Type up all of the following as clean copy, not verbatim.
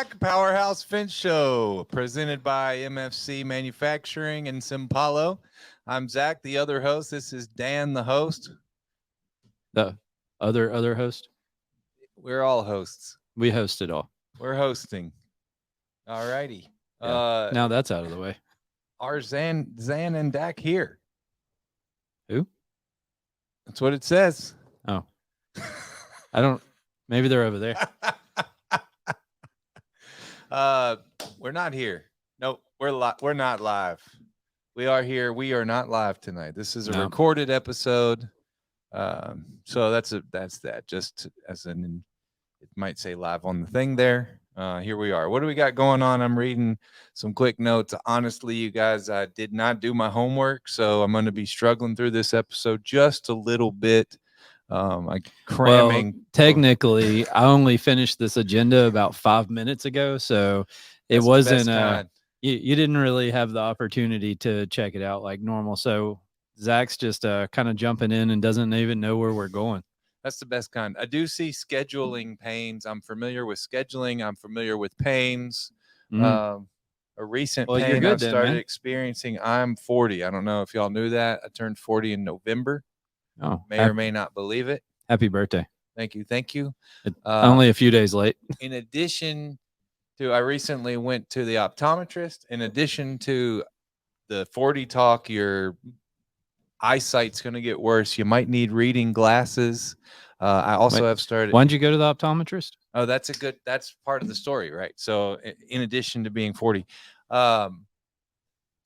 back. PowerHouse Fence Show, presented by MFC Manufacturing in Simpalo. I'm Zach, the other host. This is Dan, the host. The other host. We're all hosts. We host it all. We're hosting. All righty. Yeah. Now that's out of the way. Are Zan and Dak here? Who? That's what it says. Oh, I don't. Maybe they're over there. We're not here. Nope, we're not live. We are here. We are not live tonight. This is a recorded episode. So that's that. Just as an, it might say live on the thing there. Here we are. What do we got going on? I'm reading some quick notes. Honestly, you guys, I did not do my homework, so I'm going to be struggling through this episode just a little bit. I cramming. Well, technically, I only finished this agenda about 5 minutes ago, so it wasn't. You didn't really have the opportunity to check it out like normal. So Zach's just kind of jumping in and doesn't even know where we're going. That's the best kind. I do see scheduling pains. I'm familiar with scheduling. I'm familiar with pains. A recent pain I've started experiencing. I'm 40. I don't know if y'all knew that. I turned 40 in November. Oh, may or may not believe it. Happy birthday. Thank you. Thank you. Only a few days late. In addition to, I recently went to the optometrist. In addition to the 40 talk, your eyesight's going to get worse. You might need reading glasses. I also have started. Why did you go to the optometrist? Oh, that's part of the story, right? So in addition to being 40,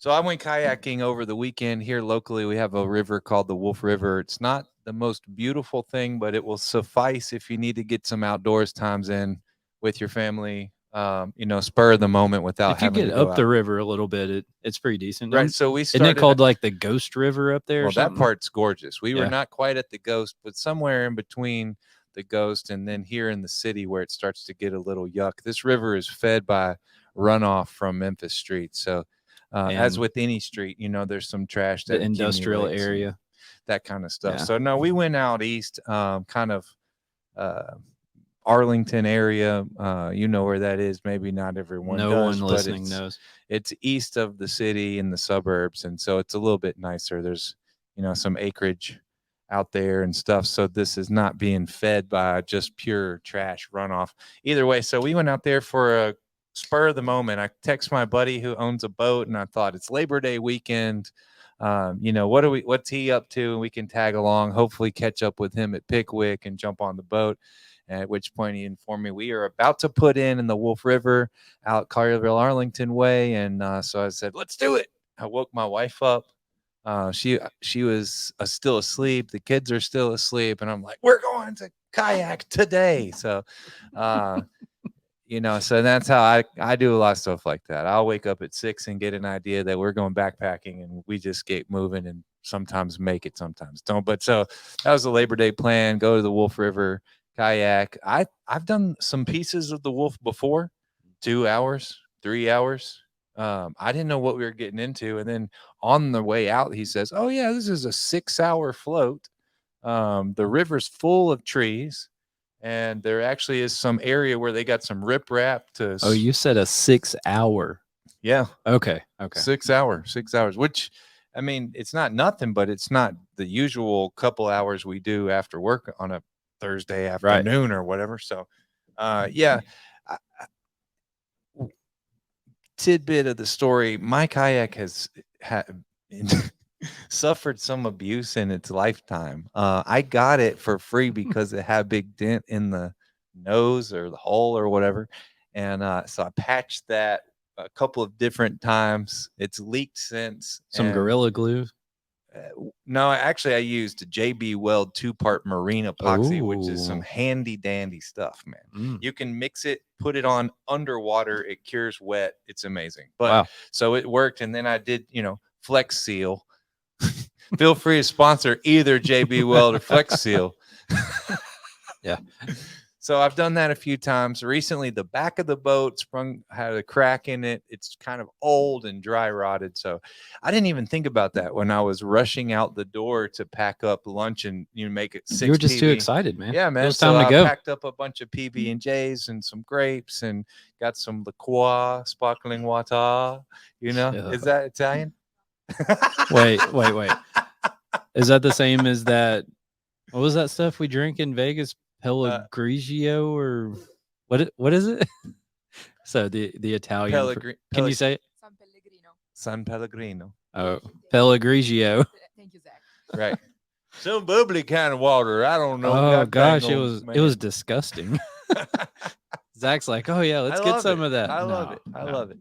so I went kayaking over the weekend here locally. We have a river called the Wolf River. It's not the most beautiful thing, but it will suffice if you need to get some outdoors times in with your family. Spur of the moment without having to go out. If you get up the river a little bit, it's pretty decent. Right. So we started. Isn't it called like the Ghost River up there? Well, that part's gorgeous. We were not quite at the Ghost, but somewhere in between the Ghost and then here in the city where it starts to get a little yuck. This river is fed by runoff from Memphis Street. So as with any street, there's some trash that the industrial area, that kind of stuff. Yeah. So no, we went out east, kind of Arlington area. You know where that is. Maybe not everyone does. No one listening knows. It's east of the city in the suburbs, and so it's a little bit nicer. There's some acreage out there and stuff. So this is not being fed by just pure trash runoff. Either way, so we went out there for a spur of the moment. I text my buddy who owns a boat, and I thought it's Labor Day weekend. What's he up to? And we can tag along, hopefully catch up with him at Pickwick and jump on the boat. At which point he informed me we are about to put in the Wolf River out Collierville, Arlington way. And so I said, let's do it. I woke my wife up. She was still asleep. The kids are still asleep. And I'm like, we're going to kayak today. So, so that's how I do a lot of stuff like that. I'll wake up at 6 and get an idea that we're going backpacking, and we just get moving and sometimes make it, sometimes don't. But so that was the Labor Day plan. Go to the Wolf River, kayak. I've done some pieces of the Wolf before, 2 hours, 3 hours. I didn't know what we were getting into. And then on the way out, he says, oh yeah, this is a 6-hour float. The river's full of trees, and there actually is some area where they got some riprap to. Oh, you said a 6-hour. Yeah. Okay. 6 hours, which, I mean, it's not nothing, but it's not the usual couple hours we do after work on a Thursday afternoon or whatever. So, tidbit of the story: my kayak has suffered some abuse in its lifetime. I got it for free because it had a big dent in the nose or the hull or whatever, and so I patched that a couple of different times. It's leaked since. Some Gorilla Glue. No, actually, I used JB Weld 2-part marine epoxy, which is some handy dandy stuff, man. You can mix it, put it on underwater, it cures wet. It's amazing. But so it worked, and then I did, Flex Seal. Feel free to sponsor either JB Weld or Flex Seal. Yeah. So I've done that a few times. Recently, the back of the boat had a crack in it. It's kind of old and dry rotted. So I didn't even think about that when I was rushing out the door to pack up lunch and make it You were 6 just too PB. excited, man. Yeah, It man. was So time to I go. packed up a bunch of PB&Js and some grapes and got some liqueur, sparkling water. Is that Italian? Wait. Is that the same as that? What was that stuff we drink in Vegas? Pellegrigio or what is it? So the Italian. Can you say it? San Pellegrino. Oh, Pellegrigio. Thank you, Zach. Right. Some bubbly kind of water. I don't know. Oh gosh, it Dangles, was disgusting. Zach's like, oh yeah, let's get some of that. I love it. I love it.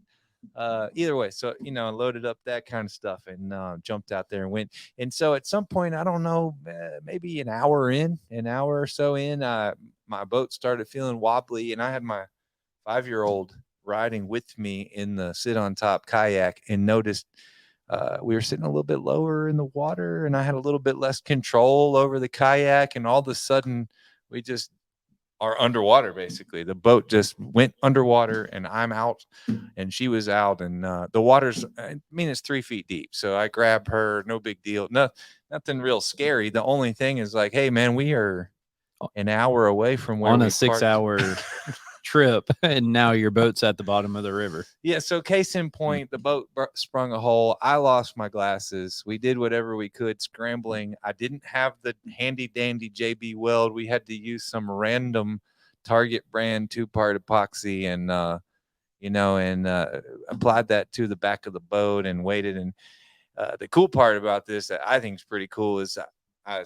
Either way, so I loaded up that kind of stuff and jumped out there and went. And so at some point, I don't know, maybe an hour or so in, my boat started feeling wobbly, and I had my 5-year-old riding with me in the sit on top kayak, and noticed we were sitting a little bit lower in the water, and I had a little bit less control over the kayak, and all of a sudden we just are underwater. Basically, the boat just went underwater, and I'm out, and she was out, and the water's, it's 3 feet deep. So I grab her, no big deal, nothing real scary. The only thing is like, hey man, we are an hour away from where on we a 6-hour trip, and now your boat's at the bottom of the river. Yeah, so case in point, the boat sprung a hole. I lost my glasses. We did whatever we could scrambling. I didn't have the handy dandy JB Weld. We had to use some random Target brand 2-part epoxy, and applied that to the back of the boat and waited. And the cool part about this that I think is pretty cool is I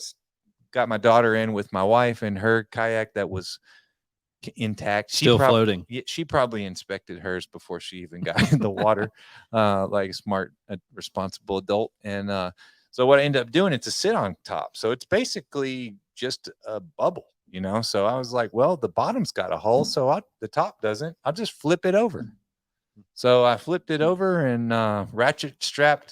got my daughter in with my wife and her kayak that was intact. Still floating. She probably inspected hers before she even got in the water, like a smart, responsible adult. And so what I ended up doing, it's a sit on top. So it's basically just a bubble, So I was like, well, the bottom's got a hole, so the top doesn't. I'll just flip it over. So I flipped it over and ratchet strap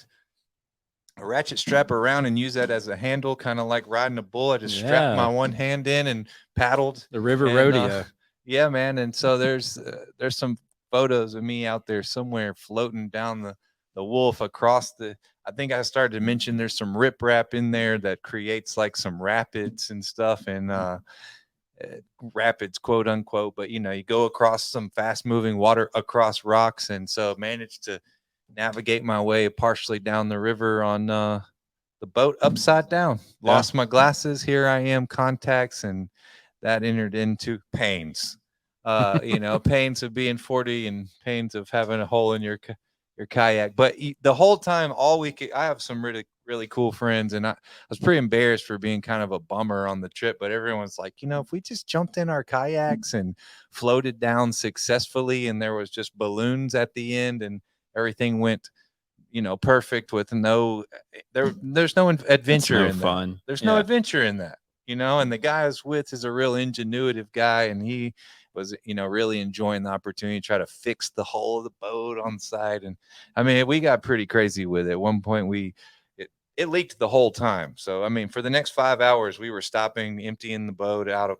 around and use that as a handle, kind of like riding a bull. I just strapped my one hand in and paddled the river rodeo. Yeah, man. And so there's some photos of me out there somewhere floating down the Wolf across I think I started to mention there's some riprap in there that creates like some rapids and stuff, and rapids, quote unquote. But you go across some fast moving water, across rocks, and so managed to navigate my way partially down the river on the boat upside down. Lost my glasses. Here I am, contacts, and that entered into pains. Pains of being 40 and pains of having a hole in your kayak. But the whole time, all week, I have some really, really cool friends, and I was pretty embarrassed for being kind of a bummer on the trip. But everyone's like, if we just jumped in our kayaks and floated down successfully, and there was just balloons at the end, and everything went perfect with there's no adventure in fun. That. There's no adventure in that. And the guy I was with is a real ingenuitive guy, and he was, really enjoying the opportunity to try to fix the hull of the boat on the side. And we got pretty crazy with it. At one point, it leaked the whole time. So, for the next 5 hours, we were stopping, emptying the boat out of,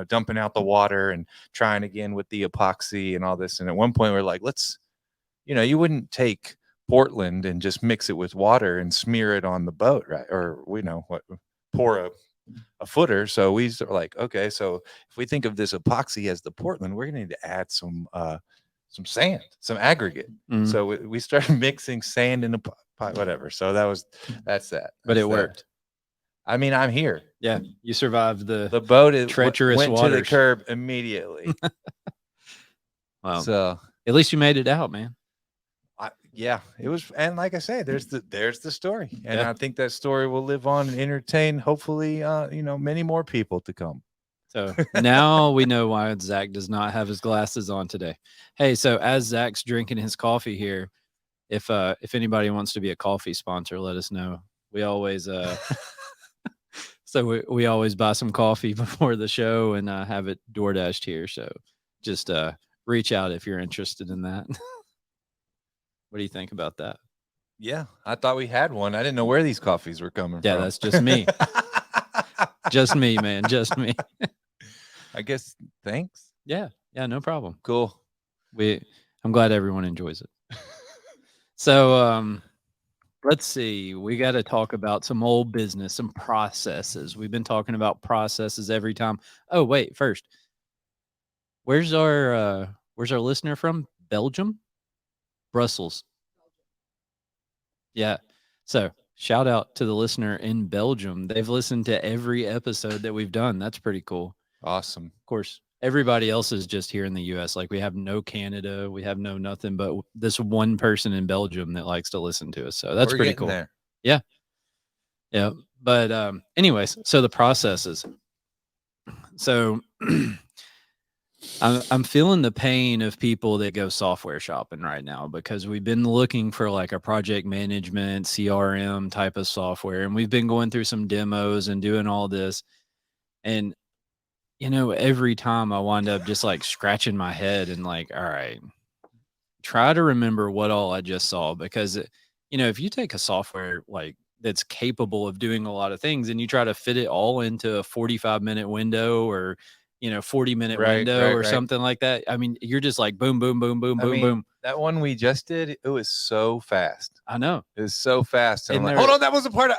dumping out the water and trying again with the epoxy and all this. And at one point, we're like, let's, you wouldn't take Portland and just mix it with water and smear it on the boat, right? Or pour a footer. So we are like, okay, so if we think of this epoxy as the Portland, we're gonna need to add some sand, some aggregate. So we started mixing sand in a pot, whatever. So that's that. But it worked. I'm here. Yeah, you survived the boat. Treacherous went waters. to the curb immediately. Wow. So at least you made it out, man. Yeah, it was, and like I say, there's the story, and I think that story will live on and entertain, hopefully, many more people to come. So now we know why Zach does not have his glasses on today. Hey, so as Zach's drinking his coffee here, if anybody wants to be a coffee sponsor, let us know. We always so we always buy some coffee before the show and have it DoorDashed here. So just reach out if you're interested in that. What do you think about that? Yeah, I thought we had one. I didn't know where these coffees were coming from. Yeah, that's just me. Just me, man. Just me. I guess Thanks. Yeah, no problem. Cool. I'm glad everyone enjoys it. So, let's see. We got to talk about some old business, some processes. We've been talking about processes every time. Oh, wait, first, where's our listener from? Belgium? Brussels. Yeah. So, shout out to the listener in Belgium. They've listened to every episode that we've done. That's pretty cool. Awesome. Of course, everybody else is just here in the US. Like we have no Canada, we have no nothing but this one person in Belgium that likes to listen to us. So that's We're pretty getting cool. there. Yeah. Yeah. But anyways, so the processes. So I'm feeling the pain of people that go software shopping right now because we've been looking for like a project management, CRM type of software, and we've been going through some demos and doing all this. And every time I wind up just like scratching my head and like, all right, try to remember what all I just saw because if you take a software like that's capable of doing a lot of things and you try to fit it all into a 45-minute window or 40-minute window or something like that, I mean, you're just like boom, boom, boom, boom, boom, boom. That one we just did, it was so fast. I know. It was so fast. And And I'm like, hold on, that was a part of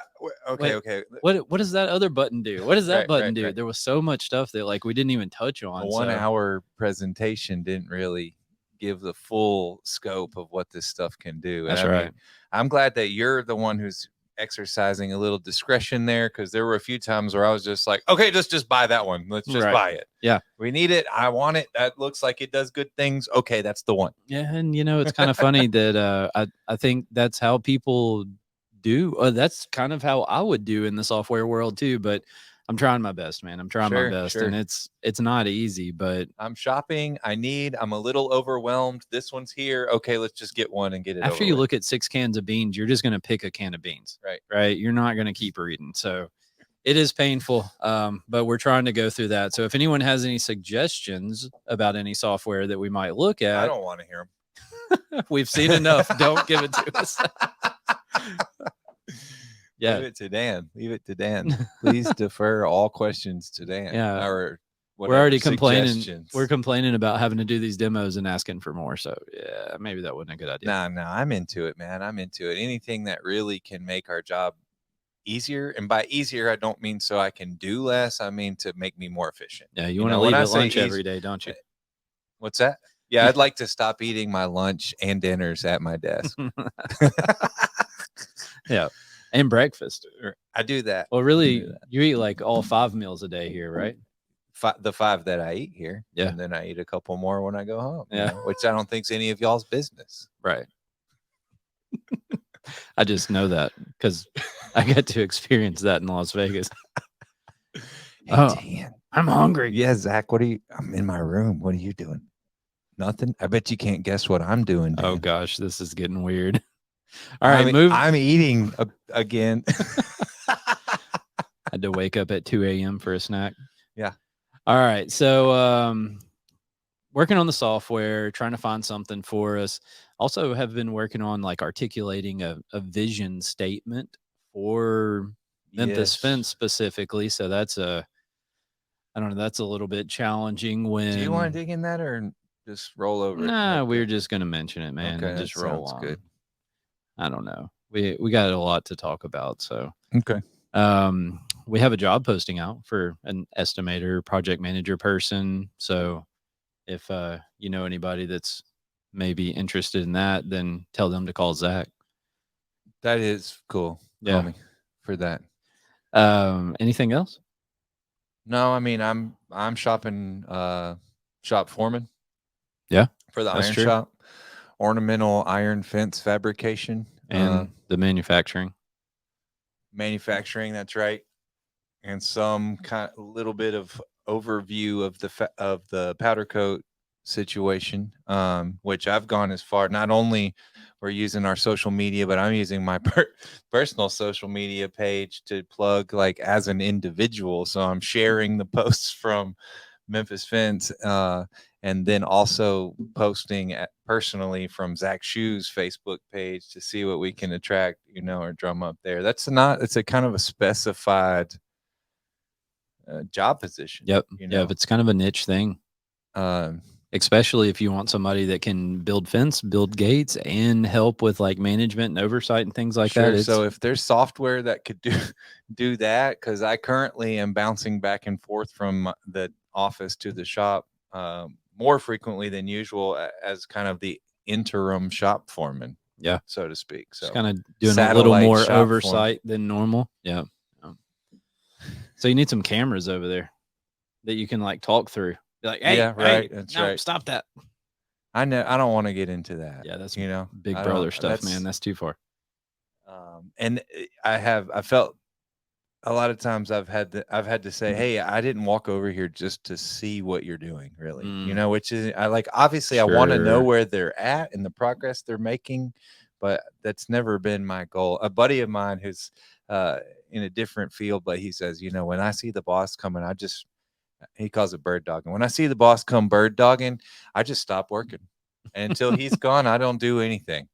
okay. What does that other button do? What does that button do? There was so much stuff that like we didn't even touch on. A 1 hour presentation didn't really give the full scope of what this stuff can do. That's right. I'm glad that you're the one who's exercising a little discretion there because there were a few times where I was just like, okay, just buy that one. Let's just buy it. Yeah. We need it. I want it. That looks like it does good things. Okay, that's the one. Yeah, and it's kind of funny that I think that's how people do. That's kind of how I would do in the software world too. But I'm trying my best, man. I'm trying my best, and it's not easy. But I'm shopping. I'm a little overwhelmed. This one's here. Okay, let's just get one and get it. After you look at 6 cans of beans, you're just going to pick a can of beans, right? You're not going to keep reading. So it is painful, but we're trying to go through that. So if anyone has any suggestions about any software that we might look at, I don't want to hear them. We've seen enough. Don't give it to us. Yeah. Leave it to Dan. Please defer all questions to Dan. Yeah. Or we're already complaining. We're complaining about having to do these demos and asking for more. So yeah, maybe that wasn't a good idea. No, I'm into it, man. I'm into it. Anything that really can make our job easier. And by easier, I don't mean so I can do less. I mean to make me more efficient. Yeah, you want to leave at lunch every day, don't you? What's that? Yeah, I'd like to stop eating my lunch and dinners at my desk. Yeah. And breakfast. I do that. Well, really, you eat like all 5 meals a day here, right? The 5 that I eat here. Yeah. And then I eat a couple more when I go home. Yeah. Which I don't think's any of y'all's business. Right. I just know that because I got to experience that in Las Vegas. Hey, Dan, I'm hungry. Yeah, Zach, I'm in my room. What are you doing? Nothing. I bet you can't guess what I'm doing. Dan. Oh gosh, this is getting weird. All right, move. I'm eating again. Had to wake up at 2 a.m. for a snack. Yeah. All right. So working on the software, trying to find something for us. Also have been working on like articulating a vision statement for Memphis Fence specifically. So that's I don't know, that's a little bit challenging when. Do you want to dig in that or just roll over it? Nah, we're just going to mention it, man. Okay, just roll on. Good. I don't know. We got a lot to talk about. So, okay. We have a job posting out for an estimator, project manager person. So if you know anybody that's maybe interested in that, then tell them to call Zach. That is cool. Yeah. Call me for that. Anything else? No, I mean I'm shopping shop foreman. Yeah. For the iron shop. Ornamental iron fence fabrication and the manufacturing. That's right. And some kind of little bit of overview of the powder coat situation, which I've gone as far. Not only we're using our social media, but I'm using my personal social media page to plug like as an individual. So I'm sharing the posts from Memphis Fence, and then also posting personally from Zach Shoe's Facebook page to see what we can attract, or drum up there. It's a kind of a specified job position. Yep. Yep. It's kind of a niche thing. Especially if you want somebody that can build fence, build gates, and help with like management and oversight and things like that. Sure. So if there's software that could do that, because I currently am bouncing back and forth from the office to the shop more frequently than usual as kind of the interim shop foreman, yeah, so to speak. just So kind of doing a little satellite more shop foreman. oversight than normal. Yeah. So you need some cameras over there that you can like talk through. Be like, hey, Yeah, right. That's no, right. stop that. I know. I don't want to get into that. Yeah, that's You know, big I brother don't. stuff, man. That's too far. And I felt a lot of times I've had to say, "Hey, I didn't walk over here just to see what you're doing, really." You Mm, know, which is I like obviously I want to know sure. where they're at and the progress they're making, but that's never been my goal. A buddy of mine who's in a different field, but he says, you know, when I see the boss coming, he calls it bird dogging. When I see the boss come bird dogging, I just stop working. And until he's gone, I don't do anything.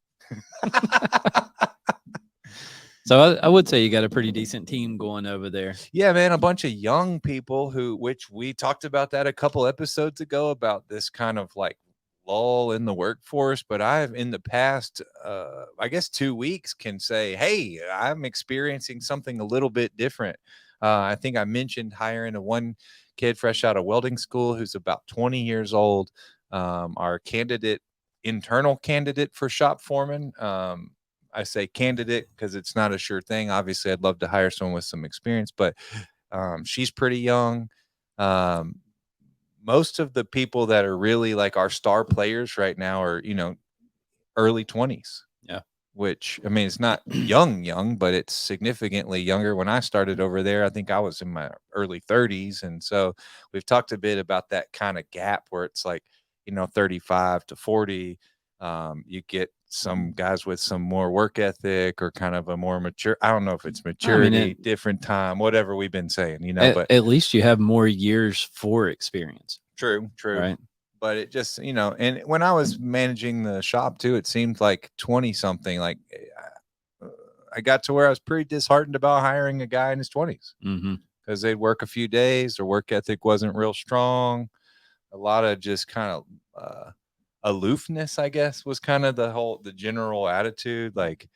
So I would say you got a pretty decent team going over there. Yeah, man, a bunch of young people which we talked about that a couple episodes ago about this kind of like lull in the workforce. But I've in the past, I guess 2 weeks can say, hey, I'm experiencing something a little bit different. I think I mentioned hiring a one kid fresh out of welding school who's about 20 years old. Our internal candidate for shop foreman. I say candidate because it's not a sure thing. Obviously, I'd love to hire someone with some experience, but she's pretty young. Um, most of the people that are really like our star players right now are, early 20s. Yeah. Which I mean, it's not young, but it's significantly younger. When I started over there, I think I was in my early 30s. And so we've talked a bit about that kind of gap where it's like, 35 to 40. You get some guys with some more work ethic or kind of a more mature. I don't know if it's I mean, maturity, different time, whatever we've been saying, but at least you have more years for experience. true, Right. but it just, and when I was managing the shop too, it seemed like 20 something, like I got to where I was pretty disheartened about hiring a guy in his 20s Mm-hmm. because they'd work a few days, their work ethic wasn't real strong. A lot of just kind of aloofness, I guess, was kind of the general attitude. Like,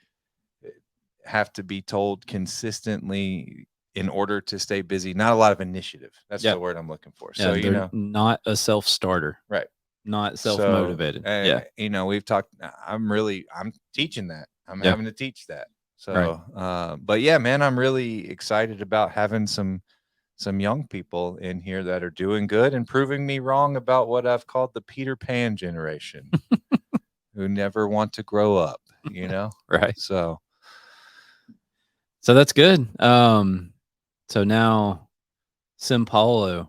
have to be told consistently in order to stay busy. Not a lot of initiative. That's Yeah. the word I'm looking for. Yeah. So, They're not a self starter. right. Not self So, motivated. Yeah. we've talked. I'm teaching that. I'm Yeah. having to teach that. Right. So, but yeah, man, I'm really excited about having some young people in here that are doing good and proving me wrong about what I've called the Peter Pan generation, who never want to grow up. Right. So So that's good. So now Simpalo,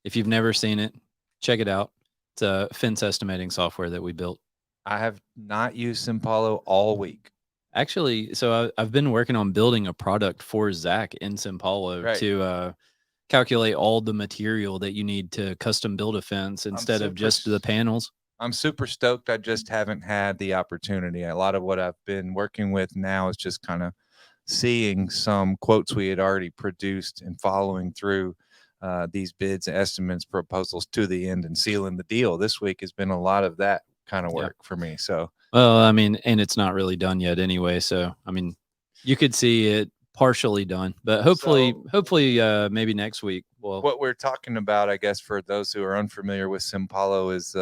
if you've never seen it, check it out. It's a fence estimating software that we built. I have not used Simpalo all week. Actually, so I've been working on building a product for Zach in Simpalo Right. to calculate all the material that you need to custom build a fence instead of just the panels. I'm super stoked. I just haven't had the opportunity. A lot of what I've been working with now is just kind of seeing some quotes we had already produced and following through these bids, estimates, proposals to the end and sealing the deal. This week has been a lot of that kind of work for me. So, well, I mean, and it's not really done yet anyway. So, I mean, you could see it partially done, but hopefully, maybe next week. Well, what we're talking about, I guess, for those who are unfamiliar with Simpalo, is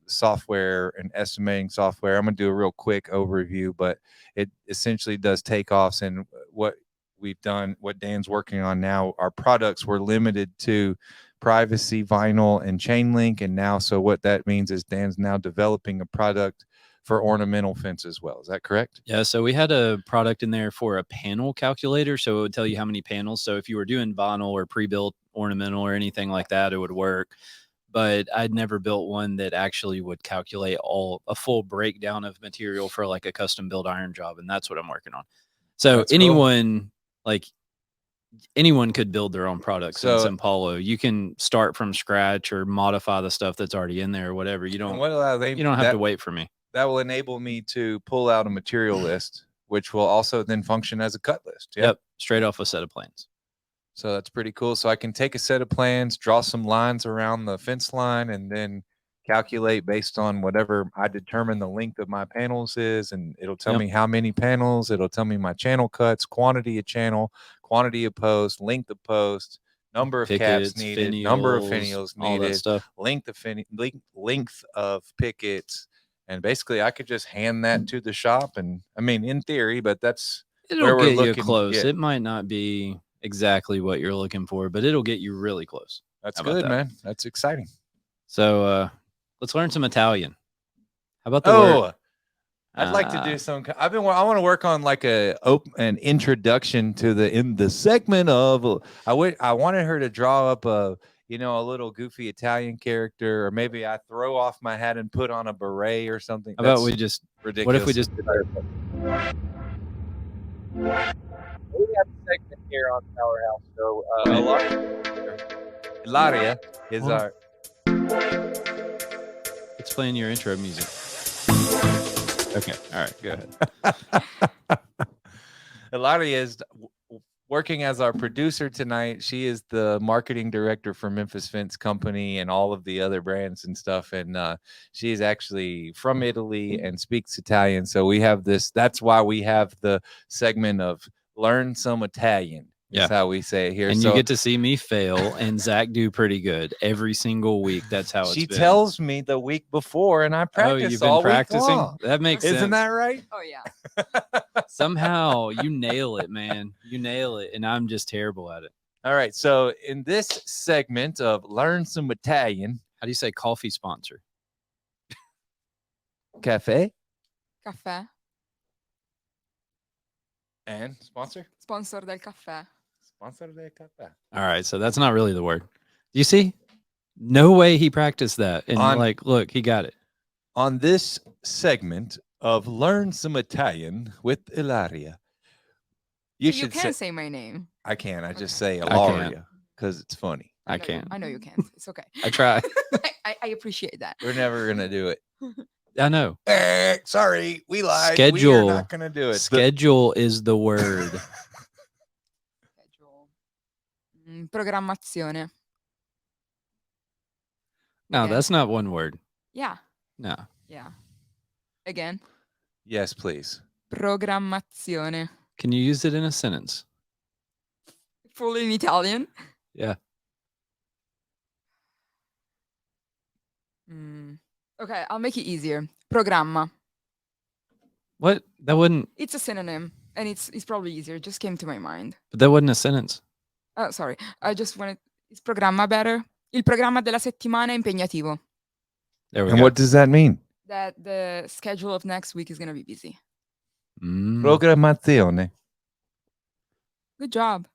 software and estimating software. I'm going to do a real quick overview, but it essentially does takeoffs. And what we've done, what Dan's working on now, our products were limited to privacy, vinyl, and chain link. And now, so what that means is Dan's now developing a product for ornamental fence as well. Is that correct? Yeah. So we had a product in there for a panel calculator. So it would tell you how many panels. So if you were doing vinyl or pre-built ornamental or anything like that, it would work. But I'd never built one that actually would calculate a full breakdown of material for like a custom built iron job. And that's what I'm working on. So That's cool. anyone could build their own products in So Simpalo. You can start from scratch or modify the stuff that's already in there or whatever. You don't have to wait for me. That will enable me to pull out a material list, which will also then function as a cut list. Yeah. Yep. Straight off a set of plans. So that's pretty cool. So I can take a set of plans, draw some lines around the fence line, and then calculate based on whatever I determine the length of my panels is, and it'll tell Yep. me how many panels. It'll tell me my channel cuts, quantity of channel, quantity of post, length of post, number of caps Pickets, needed, number of finials, finials all that needed, stuff. length of pickets, and basically I could just hand that to the shop. And I mean, in theory, but that's It'll where we're get you looking to close. get. It might not be exactly what you're looking for, but it'll get you really close. That's How about good, that? man. That's exciting. So let's learn some Italian. How about the word? Oh, I'd like to do some. I want to work on like an introduction to the segment of. I wanted her to draw up a a little goofy Italian character, or maybe I throw off my hat and put on a beret or something. How about That's we just ridiculous. What if we just did our we have a segment here on PowerHouse. So Ilaria is Hold on. our. It's playing your intro music. Okay. All right. Go ahead. Ilaria is working as our producer tonight. She is the marketing director for Memphis Fence Company and all of the other brands and stuff. And she is actually from Italy and speaks Italian. So we have this. That's why we have the segment of learn some Italian. Yeah. Is how we say it here. And so you get to see me fail and Zach do pretty good every single week. That's how she it's been. tells me the week before, and I practice you've been all practicing? week long. That makes Isn't sense. that right? Oh, yeah. Somehow you nail it, man. You nail it, and I'm just terrible at it. All right. So in this segment of Learn Some Italian, how do you say coffee sponsor? Cafe. Caffè. And sponsor? Sponsor del caffè. Sponsor del caffè. All right. So that's not really the word. You see? No way he practiced that. And look, he got it. On this segment of Learn Some Italian with Ilaria, you can say my name. I can. I just say Ilaria because it's funny. I can't. I know you can't. It's okay. I try. I appreciate that. We're never going to do it. I know. Sorry, we lied. Schedule. We're not going to do it. Schedule is the word. Schedule. Programmazione. No, that's not one word. Yeah. No. Yeah. Again. Yes, please. Programmazione. Can you use it in a sentence? Fully in Italian? Yeah. Okay, I'll make it easier. Programma. What? That wouldn't. It's a synonym, and it's probably easier. It just came to my mind. But that wasn't a sentence. Oh, sorry. I just wanted. Is programma better? Il programma della settimana è impegnativo. There we go. And what does that mean? That the schedule of next week is going to be busy. Programmazione. Good job.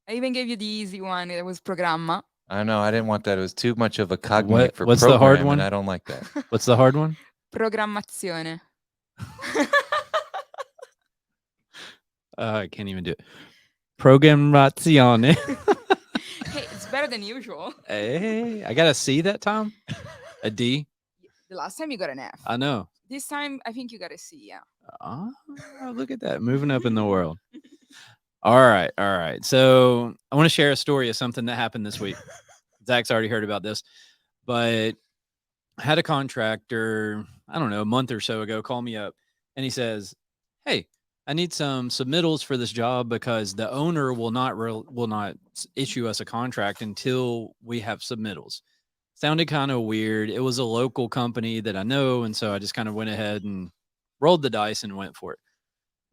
I even gave you the easy one. It was programma. I know. I didn't want that. It was too much of a cognate for what's program, the hard one? and I don't like that. What's the hard one? Programmazione. I can't even do it. Programmazione. Hey, it's better than usual. Hey, I got a C that time? A D? The last time you got an F. I know. This time, I think you got a C, yeah. Oh, look at that. Moving up in the world. All right. So I want to share a story of something that happened this week. Zach's already heard about this, but I had a contractor, I don't know, a month or so ago, call me up, and he says, "Hey, I need some submittals for this job because the owner will not issue us a contract until we have submittals." Sounded kind of weird. It was a local company that I know, and so I just kind of went ahead and rolled the dice and went for it.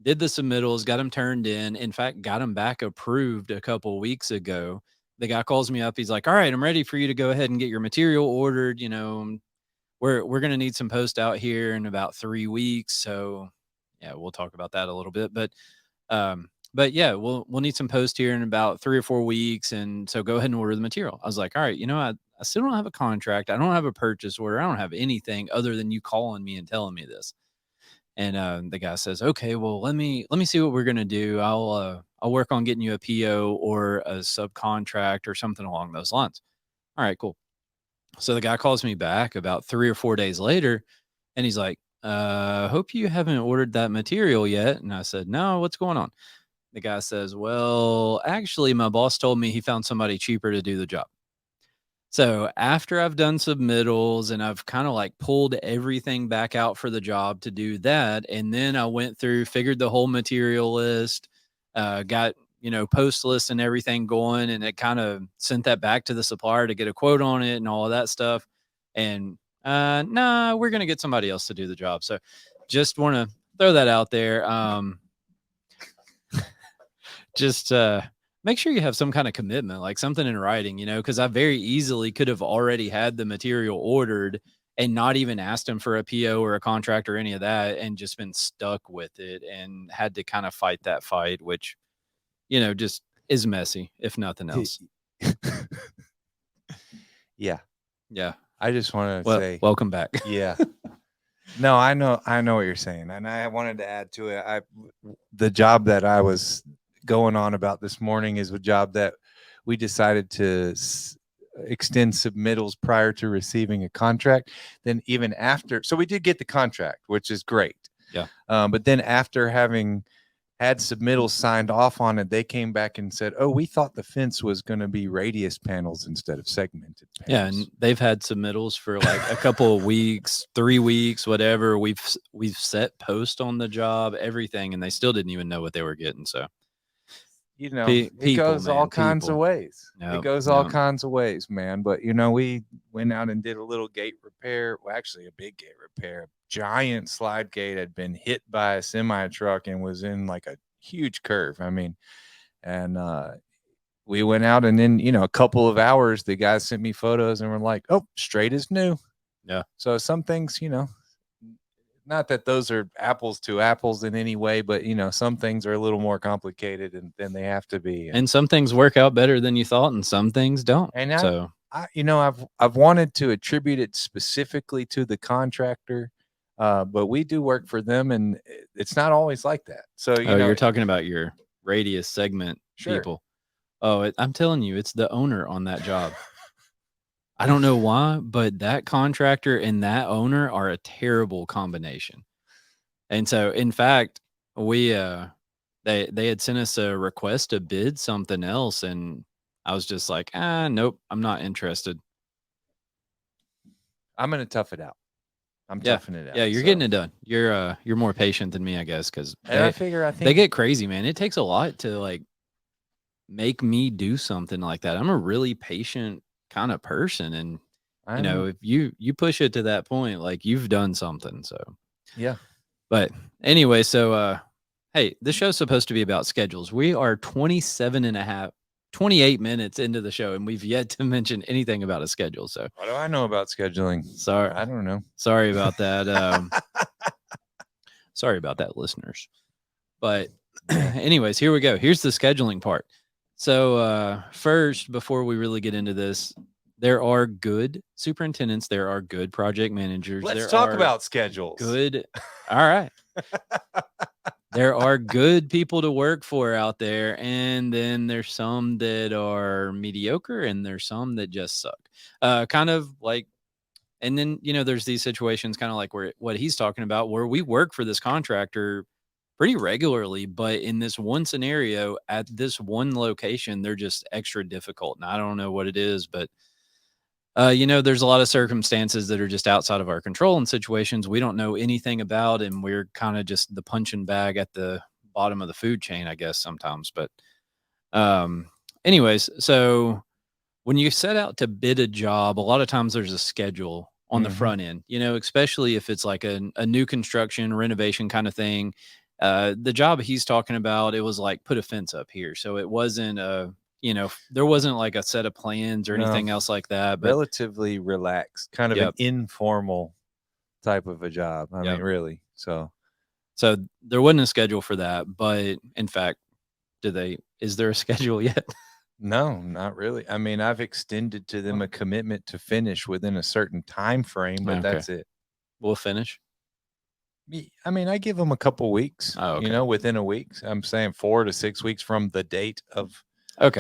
Did the submittals, got them turned in fact, got them back approved a couple weeks ago. The guy calls me up. He's like, "All right, I'm ready for you to go ahead and get your material ordered. We're going to need some post out here in about 3 weeks." So yeah, we'll talk about that a little bit, but yeah, we'll need some post here in about 3 or 4 weeks. And so go ahead and order the material. I was like, all right, I still don't have a contract. I don't have a purchase order. I don't have anything other than you calling me and telling me this. And the guy says, "Okay, well, let me see what we're going to do. I'll work on getting you a PO or a subcontract or something along those lines." All right, cool. So the guy calls me back about 3 or 4 days later, and he's like, "Hope you haven't ordered that material yet." And I said, "No, what's going on?" the guy says, well, actually, my boss told me he found somebody cheaper to do the job. So after I've done submittals and I've kind of like pulled everything back out for the job to do that, and then I went through, figured the whole material list, got, post list and everything going, and it kind of sent that back to the supplier to get a quote on it and all of that stuff. And nah, we're gonna get somebody else to do the job. So just want to throw that out there. Just make sure you have some kind of commitment, like something in writing, because I very easily could have already had the material ordered and not even asked him for a PO or a contract or any of that, and just been stuck with it and had to kind of fight that fight, which, just is messy, if nothing else. Yeah. Yeah. I just want to say welcome back. Yeah. No, I know what you're saying. And I wanted to add to it. The job that I was going on about this morning is a job that we decided to extend submittals prior to receiving a contract. Then even after, so we did get the contract, which is great. Yeah. But then after having had submittals signed off on it, they came back and said, oh, we thought the fence was going to be radius panels instead of segmented panels. Yeah, and they've had submittals for like a couple of weeks, 3 weeks, whatever. We've set post on the job, everything, and they still didn't even know what they were getting. So, it goes all kinds of ways. It goes all kinds of ways, man. But we went out and did a little gate repair. Well, actually, a big gate repair. Giant slide gate had been hit by a semi truck and was in like a huge curve. I mean, and we went out, and then a couple of hours, the guys sent me photos and were like, "Oh, straight as new." Yeah. So some things, not that those are apples to apples in any way, but some things are a little more complicated than they have to be. And some things work out better than you thought, and some things don't. And so I've wanted to attribute it specifically to the contractor, but we do work for them, and it's not always like that. So you're talking about your radius segment people. Oh, I'm telling you, it's the owner on that job. I don't know why, but that contractor and that owner are a terrible combination. And so, in fact, we they had sent us a request to bid something else, and I was just like, nope, I'm not interested. I'm gonna tough it out. I'm toughing it out. Yeah, you're getting it done. You're more patient than me, I guess, because I think they get crazy, man. It takes a lot to like make me do something like that. I'm a really patient kind of person, and if you push it to that point, like you've done something. So yeah. But anyway, so hey, this show's supposed to be about schedules. We are 28 minutes into the show, and we've yet to mention anything about a schedule. So what do I know about scheduling? Sorry, I don't know. Sorry about that. Sorry about that, listeners. But anyways, here we go. Here's the scheduling part. So first, before we really get into this, there are good superintendents. There are good project managers. Let's talk about schedules. Good. All right. There are good people to work for out there. And then there's some that are mediocre, and there's some that just suck. Kind of like, and then, there's these situations kind of like what he's talking about, where we work for this contractor pretty regularly, but in this one scenario at this one location, they're just extra difficult. And I don't know what it is, but there's a lot of circumstances that are just outside of our control and situations we don't know anything about, and we're kind of just the punching bag at the bottom of the food chain, I guess, sometimes. But anyways, so when you set out to bid a job, a lot of times there's a schedule on the front end, especially if it's like a new construction renovation kind of thing. The job he's talking about, it was like put a fence up here. So it wasn't there wasn't like a set of plans or anything else like that. But relatively relaxed, kind of an informal type of a job. I mean, really. So there wasn't a schedule for that. But in fact, is there a schedule yet? No, not really. I mean, I've extended to them a commitment to finish within a certain time frame, but that's it. We'll finish. I mean, I give them a couple weeks, within a week. I'm saying 4 to 6 weeks from the date of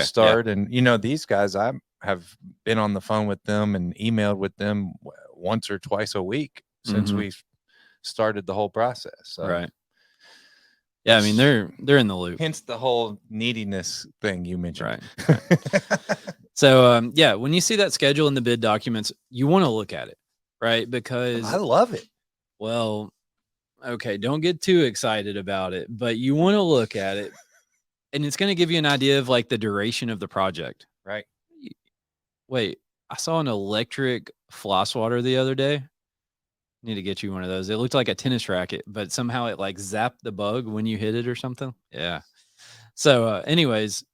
start. And, these guys, I have been on the phone with them and emailed with them once or twice a week since we started the whole process. So. Right. Yeah, I mean they're in the loop. Hence the whole neediness thing you mentioned. Right. So yeah, when you see that schedule in the bid documents, you want to look at it, right? Because I love it. well, okay, don't get too excited about it, but you want to look at it, and it's going to give you an idea of like the duration of the project. Right. Wait, I saw an electric fly swatter the other day. Need to get you one of those. It looked like a tennis racket, but somehow it like zapped the bug when you hit it or something. Yeah. So, anyways,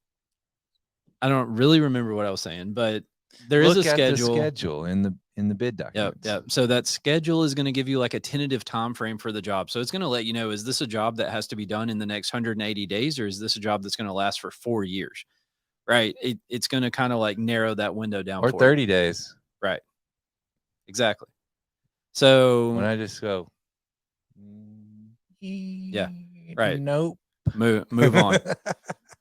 I don't really remember what I was saying, but there is a Look at the schedule. schedule in the bid Yep, documents. yep. So that schedule is going to give you like a tentative time frame for the job. So it's going to let you know, is this a job that has to be done in the next 180 days, or is this a job that's going to last for 4 years? Right. It's going to kind of like narrow that window down Or for 30 you. days. Right. Exactly. So When I just go, yeah, right. Nope. Move on.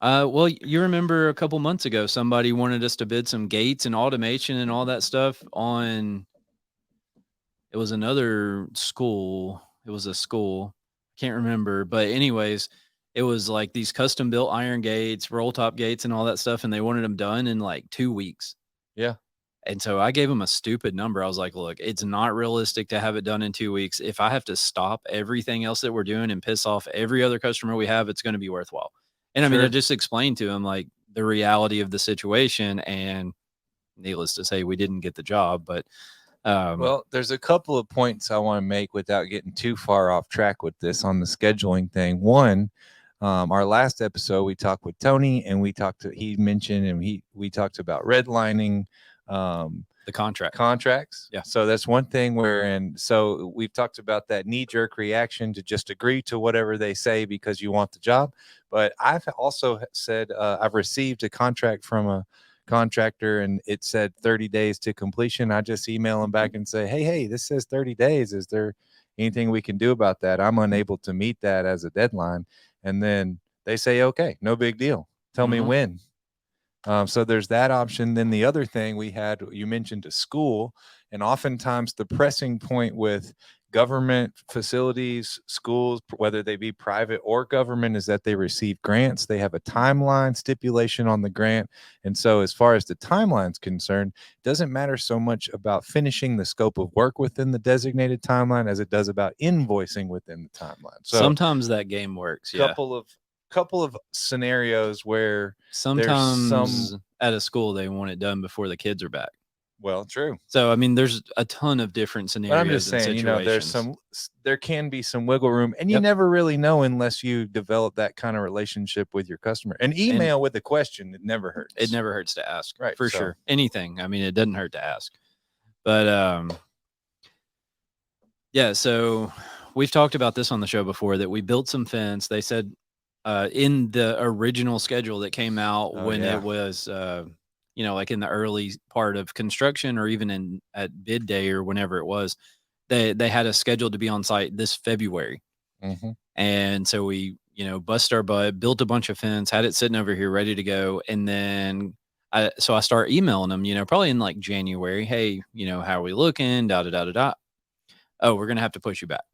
Well, you remember a couple months ago, somebody wanted us to bid some gates and automation and all that stuff on. It was another school. It was a school. Can't remember, but anyways, it was like these custom built iron gates, roll top gates, and all that stuff, and they wanted them done in like 2 weeks. Yeah. And so I gave them a stupid number. I was like, look, it's not realistic to have it done in 2 weeks. If I have to stop everything else that we're doing and piss off every other customer we have, it's going to be worthwhile. And I mean, I just explained to him like the reality of the situation. And needless to say, we didn't get the job. But well, there's a couple of points I want to make without getting too far off track with this on the scheduling thing. One, our last episode, we talked with Tony, and he mentioned, and we talked about redlining, the contracts. Yeah. So that's one thing and so we've talked about that knee jerk reaction to just agree to whatever they say because you want the job. But I've also said, I've received a contract from a contractor and it said 30 days to completion. I just email them back and say, hey, this says 30 days. Is there anything we can do about that? I'm unable to meet that as a deadline. And then they say, okay, no big deal. Tell me when. So there's that option. Then the other thing you mentioned a school, and oftentimes the pressing point with government facilities, schools, whether they be private or government, is that they receive grants. They have a timeline stipulation on the grant. And so as far as the timeline's concerned, it doesn't matter so much about finishing the scope of work within the designated timeline as it does about invoicing within the timeline. So sometimes that game works. Couple of scenarios where sometimes at a school they want it done before the kids are back. Well, true. So I mean, there's a ton of different scenarios. But I'm just saying, there can be some wiggle room, and you never really know unless you develop that kind of relationship with your customer. An email with a question, it never hurts. It never hurts to ask, right? For sure. Anything. I mean, it doesn't hurt to ask. But yeah. So we've talked about this on the show before that we built some fence. They said in the original schedule that came out it was like in the early part of construction or even at bid day or whenever it was, they had a schedule to be on site this February. And so we bust our butt, built a bunch of fence, had it sitting over here ready to go. And then I start emailing them, probably in like January. Hey, how are we looking? Oh, we're gonna have to push you back.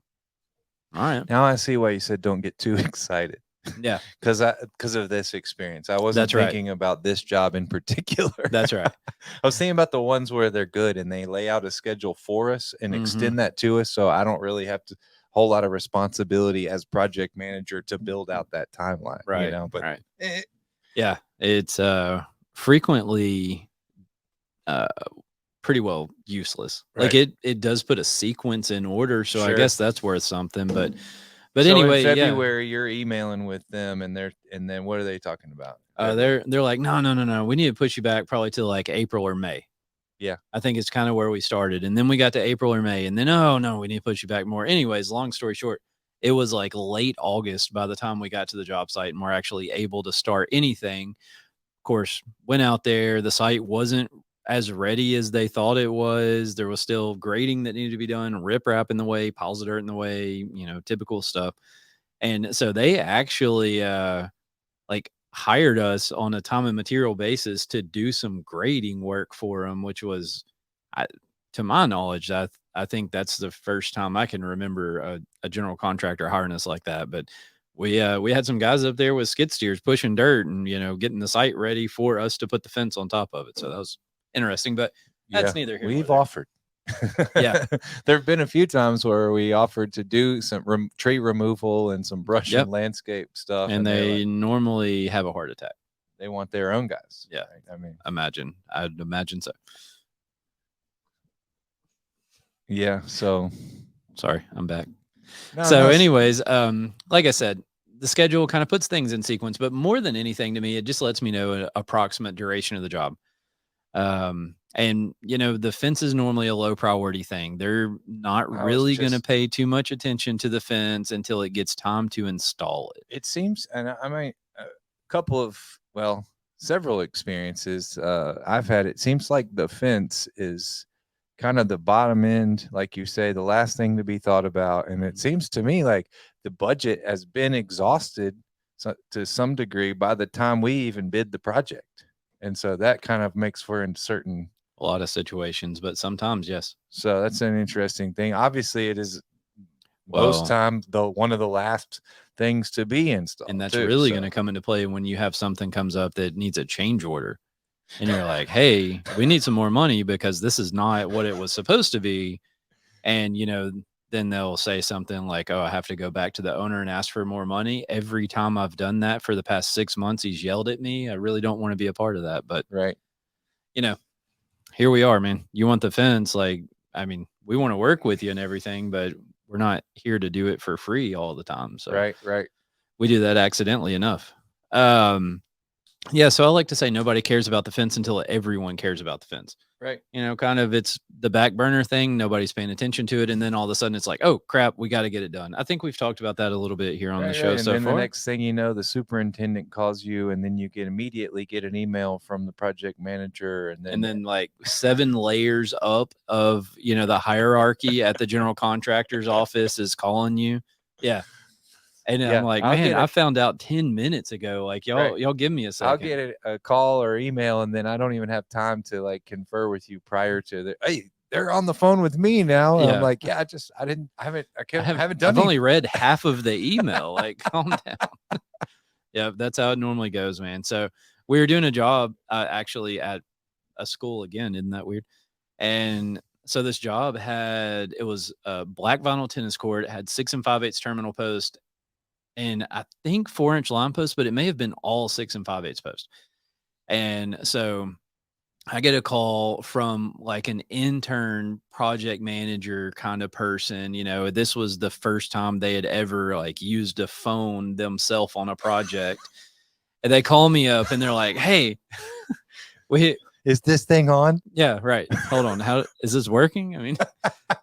All right. Now I see why you said don't get too excited. Yeah. Because of this experience. I wasn't thinking about this job in particular. That's right. I was thinking about the ones where they're good and they lay out a schedule for us and extend that to us. So I don't really have to whole lot of responsibility as project manager to build out that timeline. Right. But yeah, it's frequently pretty well useless. Right. Like it does put a sequence in order. So I guess that's worth something. But so anyway, in February, you're emailing with them, and then what are they talking about? They're like, no. We need to push you back probably to like April or May. Yeah, I think it's kind of where we started, and then we got to April or May, and then no, we need to push you back more. Anyways, long story short, it was like late August by the time we got to the job site, and we're actually able to start anything. Of course, went out there. The site wasn't as ready as they thought it was. There was still grading that needed to be done, riprap in the way, piles of dirt in the way, typical stuff. And so they actually hired us on a time and material basis to do some grading work for them, which was, to my knowledge, I think that's the first time I can remember a general contractor hiring us like that. But we had some guys up there with skid steers pushing dirt and, getting the site ready for us to put the fence on top of it. So that was interesting, but that's neither here nor We've there. offered. Yeah. There have been a few times where we offered to do some tree removal and some brush and landscape stuff. And they normally have a heart attack. They want their own guys. Yeah. Right? I mean, I'd imagine so. Yeah. So sorry, I'm back. No, so anyways, like I said, the schedule kind of puts things in sequence, but more than anything to me, it just lets me know an approximate duration of the job. And the fence is normally a low priority thing. They're not really going to pay too much attention to the fence until it gets time to install it. It seems, and I mean, several experiences I've had. It seems like the fence is kind of the bottom end, like you say, the last thing to be thought about. And it seems to me like the budget has been exhausted to some degree by the time we even bid the project. And so that kind of makes for a lot of situations, but sometimes, yes. So that's an interesting thing. Obviously, it is most time one of the last things to be installed. And that's really going to come into play when you have something comes up that needs a change order. And you're like, hey, we need some more money because this is not what it was supposed to be. And, then they'll say something like, oh, I have to go back to the owner and ask for more money. Every time I've done that for the past 6 months, he's yelled at me. I really don't want to be a part of that. But, here we are, man. You want the fence. We want to work with you and everything, but we're not here to do it for free all the time. So right. We do that accidentally enough. Yeah, so I like to say nobody cares about the fence until everyone cares about the fence. Right. Kind of it's the back burner thing. Nobody's paying attention to it. And then all of a sudden it's like, oh, crap, we got to get it done. I think we've talked about that a little bit here on the show so far. And then the next thing you know, the superintendent calls you and then you immediately get an email from the project manager. And then like 7 layers up of, the hierarchy at the general contractor's office is calling you. Yeah. And I'm like, man, I found out 10 minutes ago. Like, y'all give me a second. I'll get a call or email, and then I don't even have time to confer with you prior to the. Hey, they're on the phone with me now. Yeah. I'm like, I haven't done. I've only read half of the email. Like, calm down. Yeah, that's how it normally goes, man. So we were doing a job actually at a school again. Isn't that weird? And so this job it was a black vinyl tennis court. It had 6 5/8 terminal post. And I think 4-inch line post, but it may have been all 6 5/8 post. And so I get a call from like an intern project manager kind of person. This was the first time they had ever used a phone themselves on a project. And they call me up and they're like, hey, is this thing on? Yeah, right. Hold on. How is this working? I mean,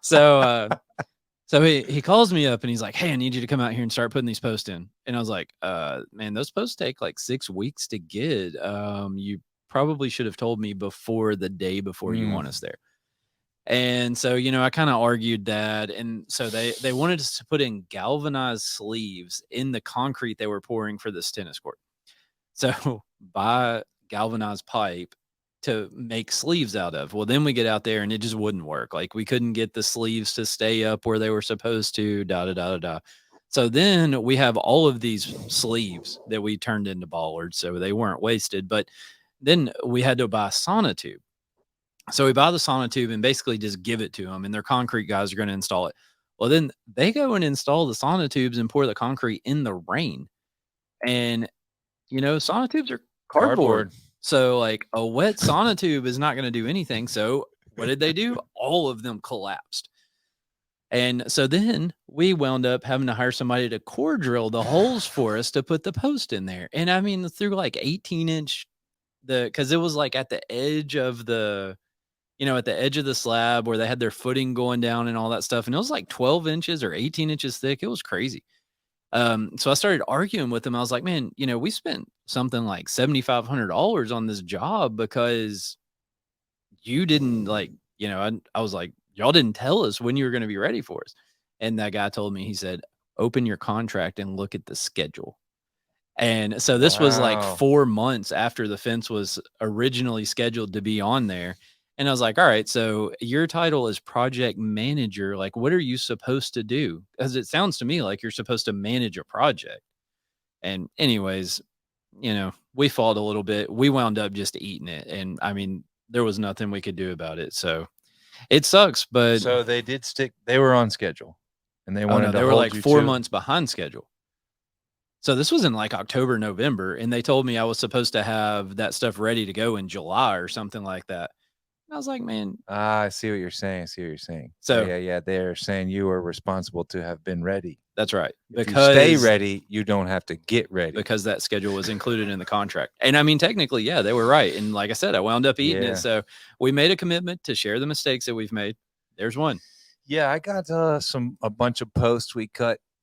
So he calls me up and he's like, hey, I need you to come out here and start putting these posts in. And I was like, man, those posts take like 6 weeks to get. You probably should have told me before the day before you want us there. And so, I kind of argued that. And so they wanted us to put in galvanized sleeves in the concrete they were pouring for this tennis court. So buy galvanized pipe to make sleeves out of. Well, then we get out there and it just wouldn't work. Like we couldn't get the sleeves to stay up where they were supposed to, So then we have all of these sleeves that we turned into bollards, so they weren't wasted. But then we had to buy a sonotube. So we buy the sonotube and basically just give it to them, and their concrete guys are going to install it. Well, then they go and install the sonotubes and pour the concrete in the rain. And, sonotubes are cardboard. So like a wet sonotube is not going to do anything. So what did they do? All of them collapsed. And so then we wound up having to hire somebody to core drill the holes for us to put the post in there. And I mean, through like 18-inch, because it was like at the edge of the slab where they had their footing going down and all that stuff. And it was like 12 inches or 18 inches thick. It was crazy. So I started arguing with him. I was like, man, we spent something like $7,500 on this job because you didn't I was like, y'all didn't tell us when you were going to be ready for us. And that guy told me, he said, open your contract and look at the schedule. And so this was like 4 months after the fence was originally scheduled to be on there. And I was like, all right, so your title is project manager. Like, what are you supposed to do? Because it sounds to me like you're supposed to manage a project. And anyways, we fought a little bit. We wound up just eating it. And I mean, there was nothing we could do about it. So it sucks, but So they did stick. They were on schedule, and they oh wanted no, to they were hold like you 4 to. months behind schedule. So this was in like October, November, and they told me I was supposed to have that stuff ready to go in July or something like that. And I was like, man, I see what you're saying. I see what you're saying. So- yeah. They're saying you are responsible to have been ready. that's right. If you stay Because ready, you don't have to get ready. because that schedule was included in the contract. And I mean, technically, yeah, they were right. And like I said, I wound up eating Yeah. it. So we made a commitment to share the mistakes that we've made. There's one. Yeah, I got a bunch of posts we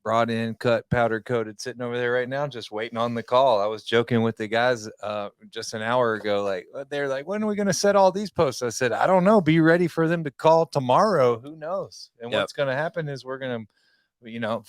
brought in, cut, powder coated, sitting over there right now, just waiting on the call. I was joking with the guys just an hour ago, like they're like, when are we going to set all these posts? I said, I don't know. Be ready for them to call tomorrow. Who knows? And Yep. what's going to happen is we're going to,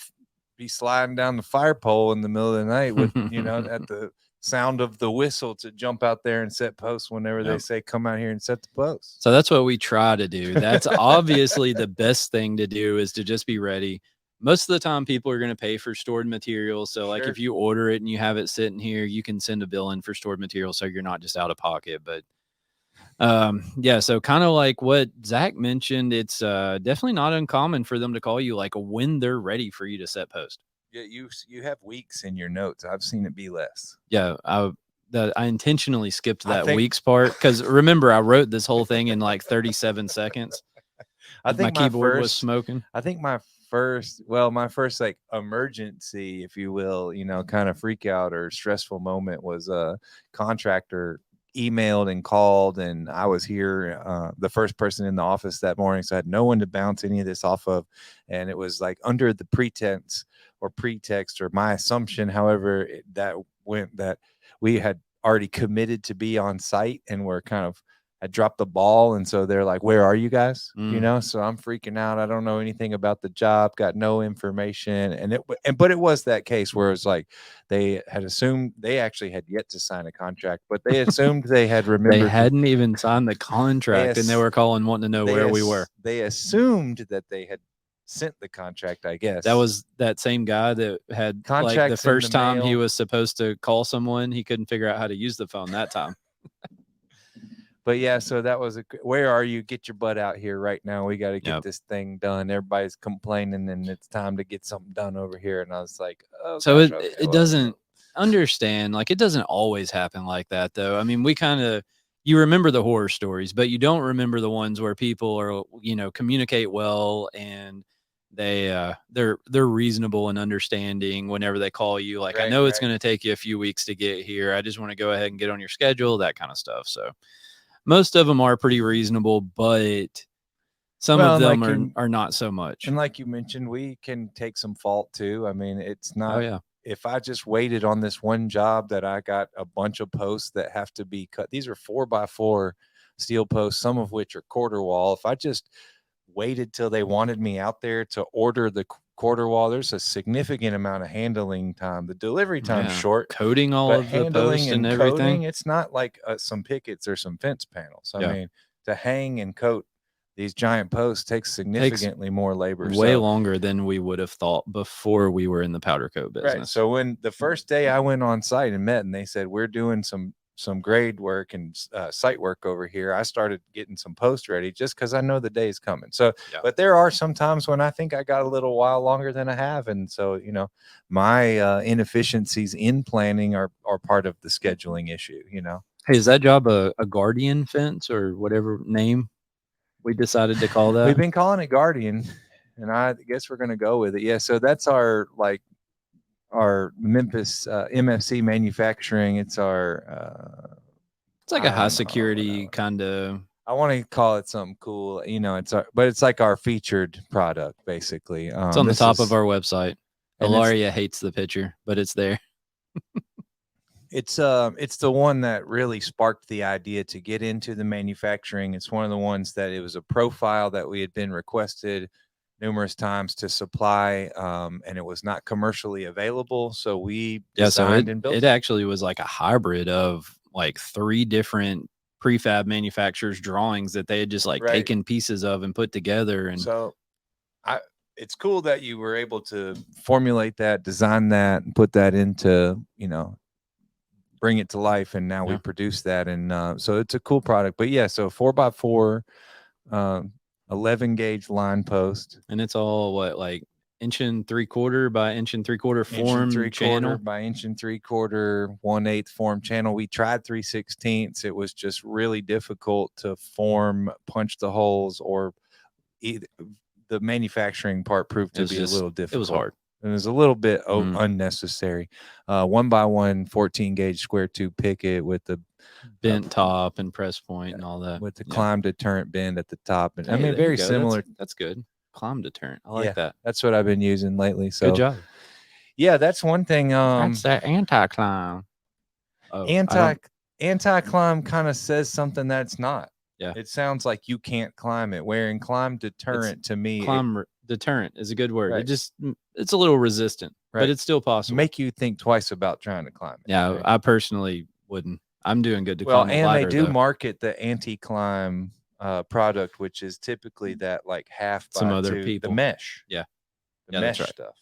be sliding down the fire pole in the middle of the night with, at the sound of the whistle to jump out there and set posts whenever they say come out here and set the posts. So that's what we try to do. That's obviously the best thing to do, is to just be ready. Most of the time people are going to pay for stored materials. So like if you order it and you have it sitting here, you can send a bill in for stored material, so you're not just out of pocket. But yeah, so kind of like what Zach mentioned, it's definitely not uncommon for them to call you like when they're ready for you to set post. Yeah, you have weeks in your notes. I've seen it be less. Yeah, I intentionally skipped that weeks part, because remember, I wrote this whole thing in like 37 seconds. I think my keyboard was smoking. I think my first like emergency, if you will, kind of freak out or stressful moment was a contractor emailed and called, and I was here, the first person in the office that morning, so I had no one to bounce any of this off of. And it was like under the pretext or my assumption, however, that we had already committed to be on site, and we're kind of had dropped the ball. And so they're like, where are you guys? So I'm freaking out. I don't know anything about the job, got no information. But it was that case where it was like, they had assumed they actually had yet to sign a contract, but they assumed they had remembered. They hadn't even signed the contract, and they were calling wanting to know where we were. They assumed that they had sent the contract, I guess. That was that same guy that had like the first time he was supposed to call someone, he couldn't figure out how to use the phone that time. But yeah, so that was where are you? Get your butt out here right now. We got to get this thing done. Everybody's complaining, and it's time to get something done over here. And I was like, oh, so gosh, it doesn't understand. Like, it doesn't always happen like that, though. I mean, you remember the horror stories, but you don't remember the ones where people are, communicate well, and they're reasonable and understanding whenever they call you. Like, I know it's going to take you a few weeks to get here. I just want to go ahead and get on your schedule, that kind of stuff. So most of them are pretty reasonable, but some of them are not so much. And like you mentioned, we can take some fault too. I mean, it's not, if I just waited on this one job that I got a bunch of posts that have to be cut. These are 4x4 steel posts, some of which are quarter wall. If I just waited till they wanted me out there to order the quarter wall, there's a significant amount of handling time. The delivery time's short, coding all of the posts and everything. Coding, it's not like some pickets or some fence panels. I mean, to hang and coat these giant posts takes significantly more labor, way longer than we would have thought before we were in the powder coat business. Right. So when the first day I went on site and met, and they said, we're doing some grade work and site work over here, I started getting some posts ready just because I know the day is coming. So, but there are some times when I think I got a little while longer than I have. And so, my inefficiencies in planning are part of the scheduling issue, Hey, is that job a guardian fence or whatever name we decided to call that? We've been calling it guardian, and I guess we're going to go with it. Yeah. So that's our Memphis MFC manufacturing. It's our it's like a high security kind of. I want to call it something cool, but it's like our featured product basically. It's on the top of our website. Ilaria hates the picture, but it's there. It's the one that really sparked the idea to get into the manufacturing. It's one of the ones that it was a profile that we had been requested numerous times to supply, and it was not commercially available. So we designed and built it. Actually was like a hybrid of like 3 different prefab manufacturers' drawings that they had just taken pieces of and put together. And so it's cool that you were able to formulate that, design that, and put that into, bring it to life. And now we produce that. And so it's a cool product. But yeah, so 4x4, 11 gauge line post. And it's all what, like 1.75" by 1.75" form channel? By 1.75", 1/8 form channel. We tried 3/16. It was just really difficult to form, punch the holes, or the manufacturing part proved to be a little difficult. It was hard. And it was a little bit unnecessary. 1x1 14 gauge square tube picket with the bent top and press point and all that, with the climb deterrent bend at the top. And hey, I mean, very similar. That's good. Climb deterrent. I like that. That's what I've been using lately. So good job. Yeah, that's one thing. That's that anti-climb. Anti-climb kind of says something that's not. Yeah. It sounds like you can't climb it. Wherein climb deterrent to me. Climb deterrent is a good word. Right. It's a little resistant, but it's still possible. Make you think twice about trying to climb it. Yeah, right? I personally wouldn't. I'm doing good to climb and ladder, they do though. market the anti-climb product, which is typically that like half by some other two, people. the mesh. Yeah. The mesh stuff.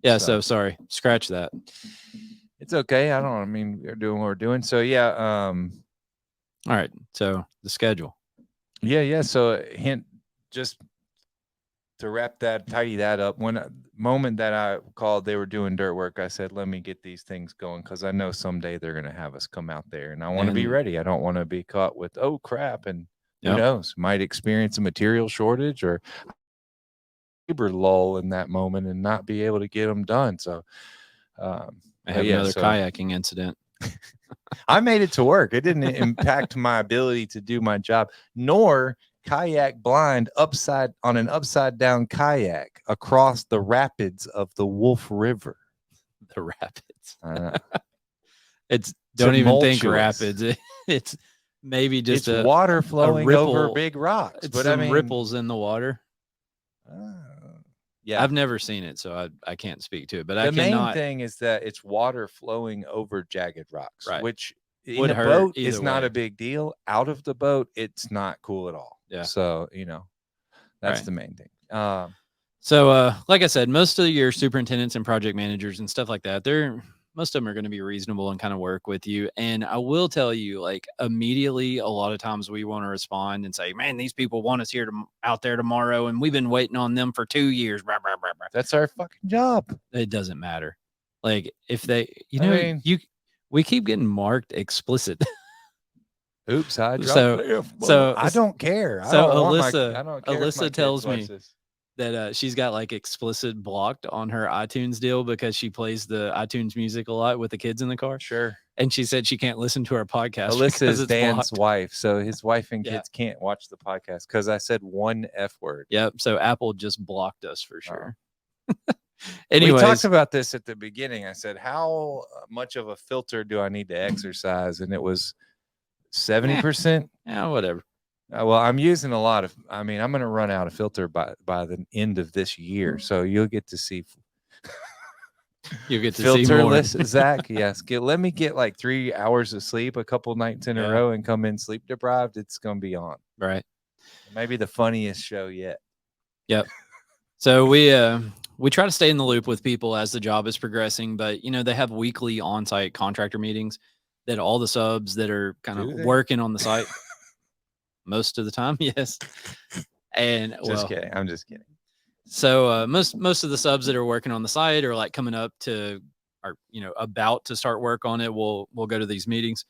Yeah, so sorry. Scratch that. It's okay. I mean, we're doing what we're doing. So yeah. All right. So the schedule. Yeah. So hint, just to tidy that up. Moment that I called, they were doing dirt work. I said, let me get these things going, because I know someday they're going to have us come out there, and I want to be ready. I don't want to be caught with, oh crap, and who knows, might experience a material shortage or labor lull in that moment and not be able to get them done. So I have another kayaking incident. I made it to work. It didn't impact my ability to do my job, nor kayak blind on an upside down kayak across the rapids of the Wolf River. The rapids. Don't even think rapids. It's maybe just water flowing over big rocks. But I mean, ripples in the water. Yeah, I've never seen it, so I can't speak to it. But the main thing is that it's water flowing over jagged rocks, right? Which in a boat is not a big deal. Out of the boat, it's not cool at all. Yeah. So that's the main thing. So like I said, most of your superintendents and project managers and stuff like that, most of them are going to be reasonable and kind of work with you. And I will tell you, like, immediately, a lot of times we want to respond and say, man, these people want us out there tomorrow, and we've been waiting on them for 2 years. Blah, blah, blah, blah. That's our fucking job. It doesn't matter. Like, if they, we keep getting marked explicit. Oops, I dropped I don't care. So Alyssa tells me that she's got like explicit blocked on her iTunes deal because she plays the iTunes music a lot with the kids in the car. Sure. And she said she can't listen to our podcast. Alyssa is Dan's wife, so his wife and kids can't watch the podcast because I said one F word. Yep. So Apple just blocked us for sure. Anyways, we talked about this at the beginning. I said, how much of a filter do I need to exercise? And it was 70%. Yeah, whatever. Well, I'm using a lot of. I'm going to run out of filter by the end of this year, so you'll get to see. You get to see more. Filterless, Zach. Yes, let me get like 3 hours of sleep a couple nights in a row and come in sleep deprived. It's going to be on. Right. Maybe the funniest show yet. Yep. So we try to stay in the loop with people as the job is progressing, but they have weekly on-site contractor meetings that all the subs that are kind of working on the site. Most of the time, yes. And just kidding. I'm just kidding. So most of the subs that are working on the site are like coming up to, or about to start work on it. We'll go to these meetings.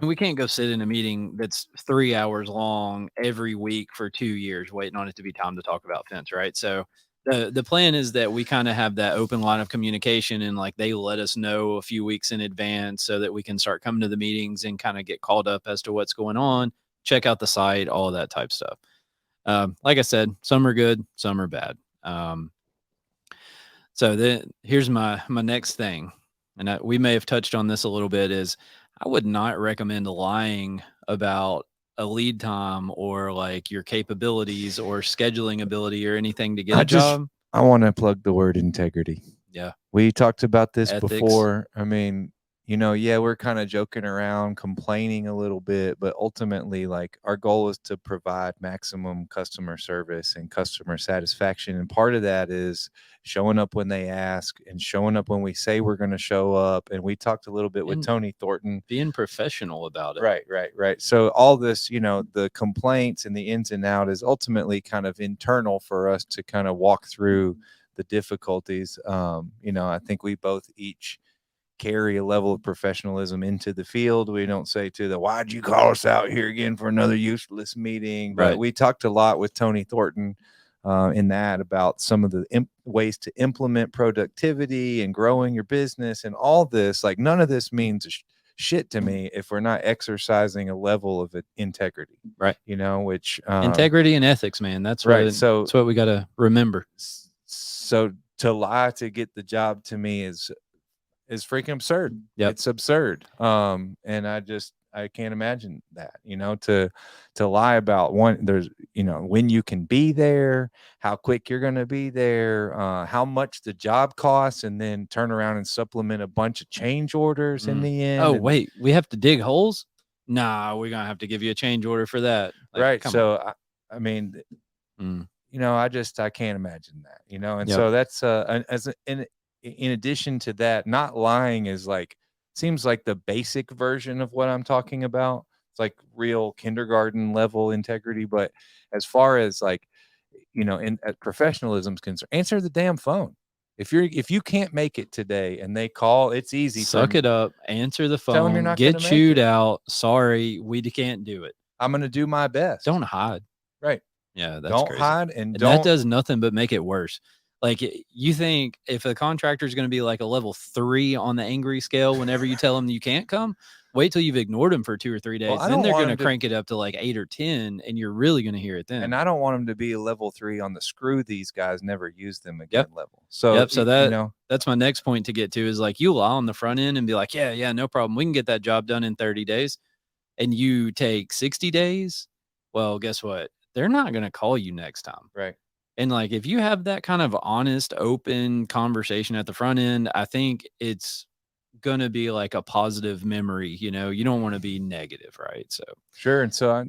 We can't go sit in a meeting that's 3 hours long every week for 2 years waiting on it to be time to talk about fence, right? So the plan is that we kind of have that open line of communication, and like they let us know a few weeks in advance so that we can start coming to the meetings and kind of get called up as to what's going on. Check out the site, all of that type stuff. Like I said, some are good, some are bad. So then here's my next thing. And we may have touched on this a little bit, is I would not recommend lying about a lead time or like your capabilities or scheduling ability or anything to get a job. I want to plug the word integrity. Yeah. We talked about this before. I mean, yeah, we're kind of joking around, complaining a little bit, but ultimately, like, our goal is to provide maximum customer service and customer satisfaction. And part of that is showing up when they ask and showing up when we say we're going to show up. And we talked a little bit with And Tony Thornton. being professional about it. Right. So all this, the complaints and the ins and out is ultimately kind of internal for us to kind of walk through the difficulties. I think we both each carry a level of professionalism into the field. We don't say why'd you call us out here again for another useless meeting? But we talked a lot with Tony Thornton in that about some of the ways to implement productivity and growing your business and all this. Like, none of this means shit to me if we're not exercising a level of integrity, right? Which integrity and ethics, man. That's right. That's what we got to remember. So to lie to get the job to me is freaking absurd. Yep. It's absurd. And I can't imagine that, to lie about there's, when you can be there, how quick you're going to be there, how much the job costs, and then turn around and supplement a bunch of change orders in the end. Oh, wait, we have to dig holes? Nah, we're going to have to give you a change order for that. Like, right. So, I mean, I can't imagine that, and so that's, in addition to that, not lying is seems like the basic version of what I'm talking about. It's like real kindergarten level integrity. But as far as professionalism is concerned, answer the damn phone. If you can't make it today and they call, it's easy. Suck it up, answer the phone, tell them you're not get chewed out. Sorry, we can't do it. I'm going to do my best. Don't hide. Right. Yeah, that's don't crazy. Hide and that does nothing but make it worse. Like, you think if a contractor is going to be like a level 3 on the angry scale whenever you tell them you can't come, wait till you've ignored them for 2 or 3 days. Then they're going to crank it up to like 8 or 10, and you're really going to hear it then. And I don't want them to be a level 3 on the screw these guys never use them again level. So, so that's my next point to get to is like, you lie on the front end and be like, yeah, no problem. We can get that job done in 30 days. And you take 60 days. Well, guess what? They're not going to call you next time. Right. And like, if you have that kind of honest, open conversation at the front end, I think it's going to be like a positive memory. You don't want to be negative, right? So sure. And so,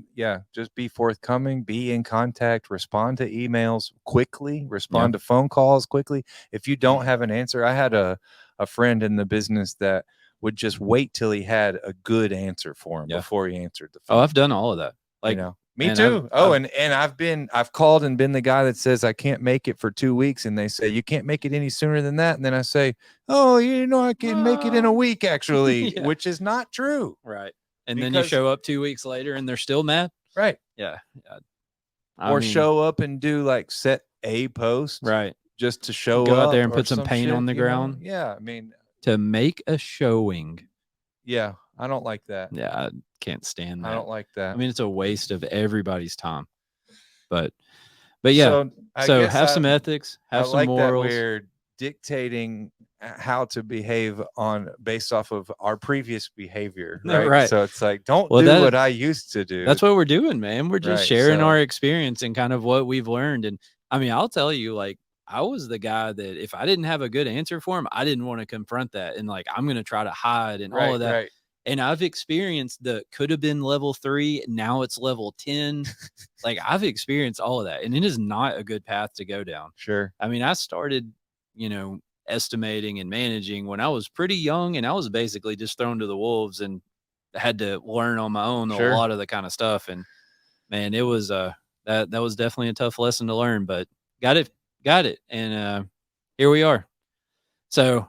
just be forthcoming, be in contact, respond to emails quickly, respond to phone calls quickly. If you don't have an answer, I had a friend in the business that would just wait till he had a good answer for him before he answered the phone. Oh, I've done all of that. Like, me too. I've called and been the guy that says I can't make it for 2 weeks, and they say you can't make it any sooner than that, and then I say, oh, I can make it in a week actually, which is not true. Right. And then you show up 2 weeks later and they're still mad. Right. Yeah. Or show up and do set a post. Right. Just to show go up out there and put some paint on the ground. Yeah. I mean, to make a showing. Yeah. I don't like that. Yeah, I can't stand that. I don't like that. I mean, it's a waste of everybody's time. But yeah. So have some ethics, have some morals. That we're dictating how to behave based off of our previous behavior, right? Right. So it's like, don't do what I used to do. That's what we're doing, man. We're just sharing our experience and kind of what we've learned. And I mean, I'll tell you, like, I was the guy that if I didn't have a good answer for him, I didn't want to confront that. And like, I'm going to try to hide and all of that. Right. And I've experienced could have been level 3. Now it's level 10. Like, I've experienced all of that, and it is not a good path to go down. Sure. I mean, I started, estimating and managing when I was pretty young, and I was basically just thrown to the wolves and had to learn on my own a lot of the kind of stuff. And man, it was, that was definitely a tough lesson to learn, but got it. And, here we are. So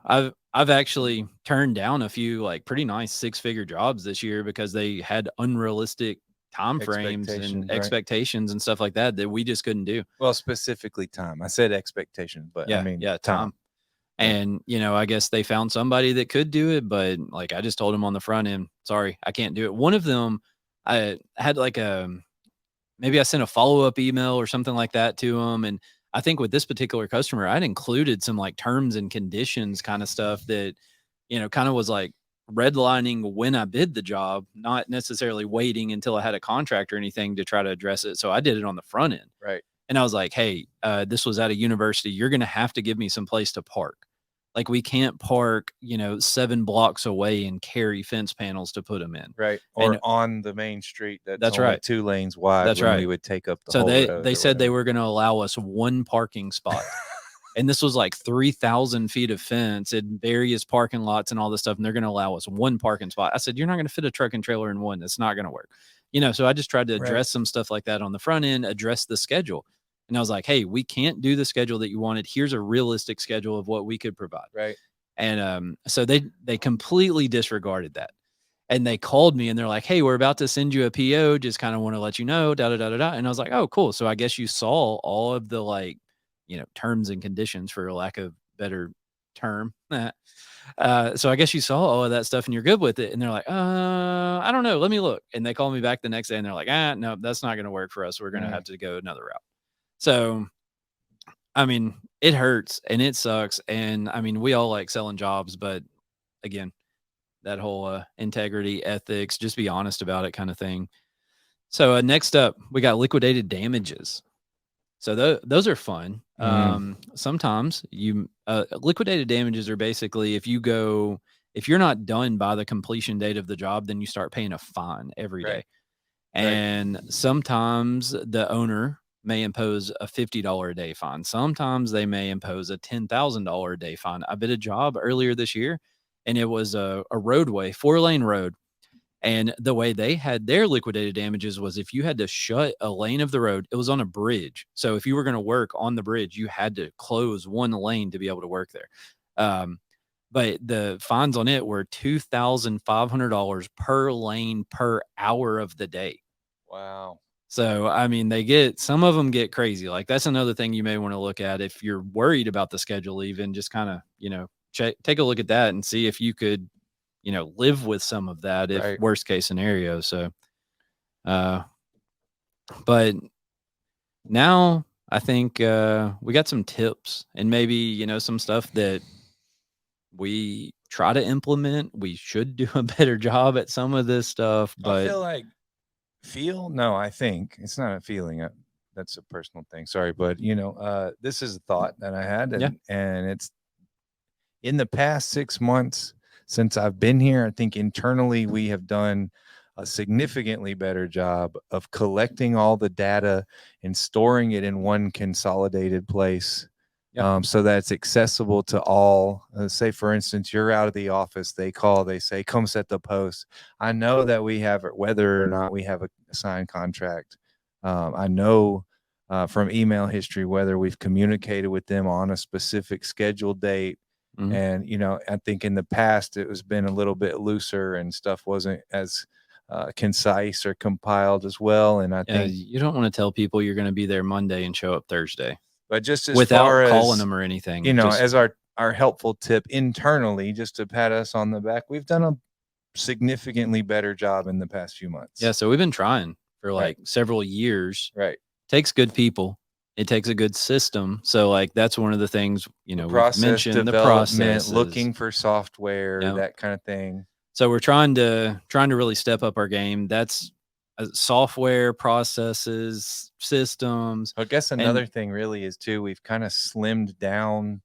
I've actually turned down a few like pretty nice 6-figure jobs this year because they had unrealistic time frames and expectations and stuff like that we just couldn't do. Well, specifically time. I said expectation, but I mean time. And I guess they found somebody that could do it, but like I just told them on the front end, sorry, I can't do it. One of them, I had like maybe I sent a follow-up email or something like that to them, and I think with this particular customer, I'd included some like terms and conditions kind of stuff that, kind of was like redlining when I bid the job, not necessarily waiting until I had a contract or anything to try to address it. So I did it on the front end. Right. And I was like, hey, this was at a university. You're going to have to give me some place to park. Like we can't park, 7 blocks away and carry fence panels to put them in. Right. Or And on the main street that's that's only right. 2 lanes wide That's when right. we would take up the So whole they road they or said they whatever. were going to allow us 1 parking spot. And this was like 3,000 feet of fence in various parking lots and all this stuff. And they're going to allow us 1 parking spot. I said, you're not going to fit a truck and trailer in one. That's not going to work. So I just tried to address some stuff like that on the front end, address the schedule. And I was like, hey, we can't do the schedule that you wanted. Here's a realistic schedule of what we could provide. Right. And so they completely disregarded that. And they called me and they're like, hey, we're about to send you a PO. Just kind of want to let you know, da, da, da, da, da. And I was like, oh, cool. So I guess you saw all of the terms and conditions, for lack of better term. So I guess you saw all of that stuff and you're good with it. And they're like, I don't know. Let me look. And they called me back the next day and they're like, no, that's not going to work for us. We're going to have to go another route. So, I mean, it hurts and it sucks. And I mean, we all like selling jobs, but again, that whole integrity, ethics, just be honest about it kind of thing. So next up, we got liquidated damages. So those are fun. Sometimes liquidated damages are basically if you're not done by the completion date of the job, then you start paying a fine every day. And sometimes the owner may impose a $50 a day fine. Sometimes they may impose a $10,000 a day fine. I bid a job earlier this year, and it was a roadway, 4-lane road. And the way they had their liquidated damages was if you had to shut a lane of the road, it was on a bridge. So if you were going to work on the bridge, you had to close 1 lane to be able to work there. But the fines on it were $2,500 per lane per hour of the day. Wow. So, I mean, some of them get crazy. Like that's another thing you may want to look at if you're worried about the schedule, even just kind of, take a look at that and see if you could, live with some of that if worst case scenario. So, but now I think we got some tips and maybe, some stuff that we try to implement. We should do a better job at some of this stuff, but I think it's not a feeling. That's a personal thing. Sorry, but this is a thought that I had, and it's in the past 6 months since I've been here. I think internally we have done a significantly better job of collecting all the data and storing it in one consolidated place. So that it's accessible to all. Say, for instance, you're out of the office, they call, they say, come set the post. I know that we have it, whether or not we have a signed contract. I know from email history whether we've communicated with them on a specific scheduled date. And, I think in the past it was been a little bit looser and stuff wasn't as concise or compiled as well. And I think you don't want to tell people you're going to be there Monday and show up Thursday. But just as without far calling as, them or anything, as our helpful tip internally, just to pat us on the back, we've done a significantly better job in the past few months. Yeah, so we've been trying for several years. Right. Takes good people. It takes a good system. So that's one of the things, we've mentioned, the process, looking for software, that kind of thing. So we're trying to really step up our game. That's software, processes, systems. I guess another thing really is too, we've kind of slimmed down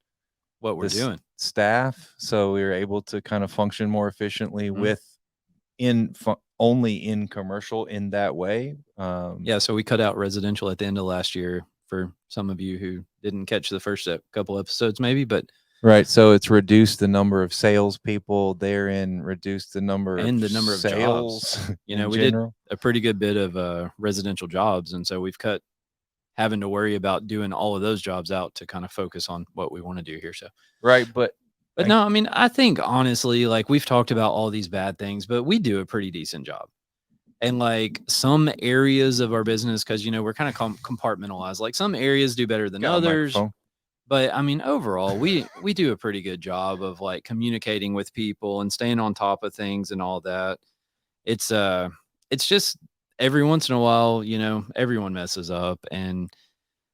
what we're doing, staff, so we were able to kind of function more efficiently only in commercial in that way. So we cut out residential at the end of last year for some of you who didn't catch the first couple episodes maybe, but right. So it's reduced the number of salespeople, therein reduced the number of sales jobs. We did a pretty good bit of residential jobs. And so we've cut having to worry about doing all of those jobs out to kind of focus on what we want to do here. So, right. But no, I mean, I think honestly, we've talked about all these bad things, but we do a pretty decent job. And some areas of our business, because, we're kind of compartmentalized, some areas do better than others. But I mean, overall, we do a pretty good job of communicating with people and staying on top of things and all that. It's just every once in a while, everyone messes up, and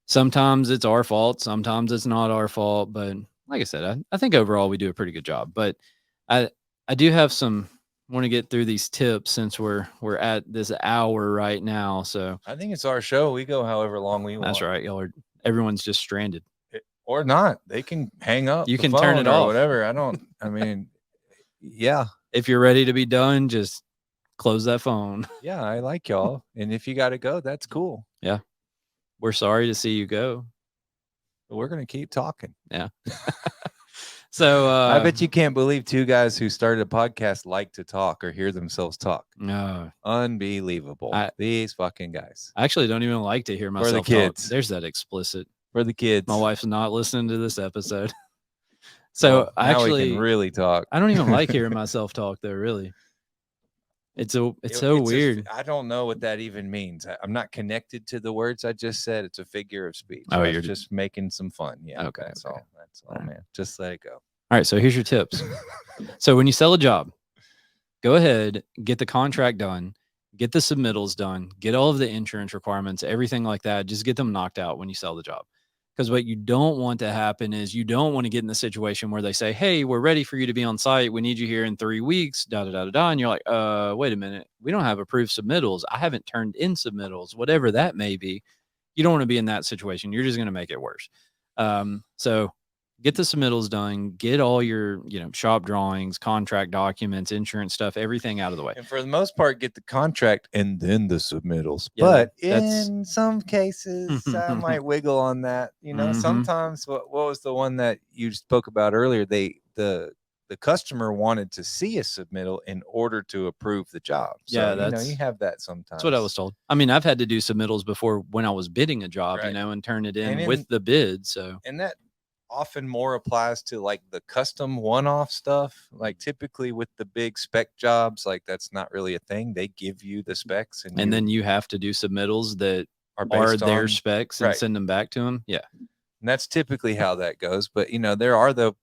sometimes it's our fault, sometimes it's not our fault. But like I said, I think overall we do a pretty good job. But I do have want to get through these tips since we're at this hour right now. So I think it's our show. We go however long we want. That's right. Everyone's just stranded. or not. They can hang up. You the can phone turn it or off. whatever. I mean, yeah. If you're ready to be done, just close that phone. Yeah, I like y'all. And if you got to go, that's cool. Yeah. We're sorry to see you go. But we're going to keep talking. Yeah. So I bet you can't believe two guys who started a podcast like to talk or hear themselves talk. No. Unbelievable. These fucking guys. I actually don't even like to hear myself For the kids. talk. There's that explicit. For the kids. My wife's not listening to this episode. So well, now we can really talk. I don't even like hearing myself talk though, really. It's so weird. I don't know what that even means. I'm not connected to the words I just said. It's a figure of speech. Oh, you're just making some fun. Yeah. Okay. That's all. That's all, man. Just let it go. All right. So here's your tips. So when you sell a job, go ahead, get the contract done, get the submittals done, get all of the insurance requirements, everything like that. Just get them knocked out when you sell the job. Because what you don't want to happen is you don't want to get in the situation where they say, hey, we're ready for you to be on site. We need you here in 3 weeks, da-da-da-da-da. And you're like, wait a minute. We don't have approved submittals. I haven't turned in submittals, whatever that may be. You don't want to be in that situation. You're just going to make it worse. So get the submittals done, get all your, shop drawings, contract documents, insurance stuff, everything out of the way. And for the most part, get the contract and then the submittals. Yeah, but in some cases, I might wiggle on that. Mhm. Sometimes what was the one that you spoke about earlier? The customer wanted to see a submittal in order to approve the job. So, you have that sometimes. That's what I was told. I mean, I've had to do submittals before when I was bidding a job, Right. And turn it in with the bid. So, and that often more applies to like the custom one-off stuff. Like typically with the big spec jobs, like that's not really a thing. They give you the specs and then you have to do submittals that are their specs and right. send them back to them. Yeah. And that's typically how that goes. But there are the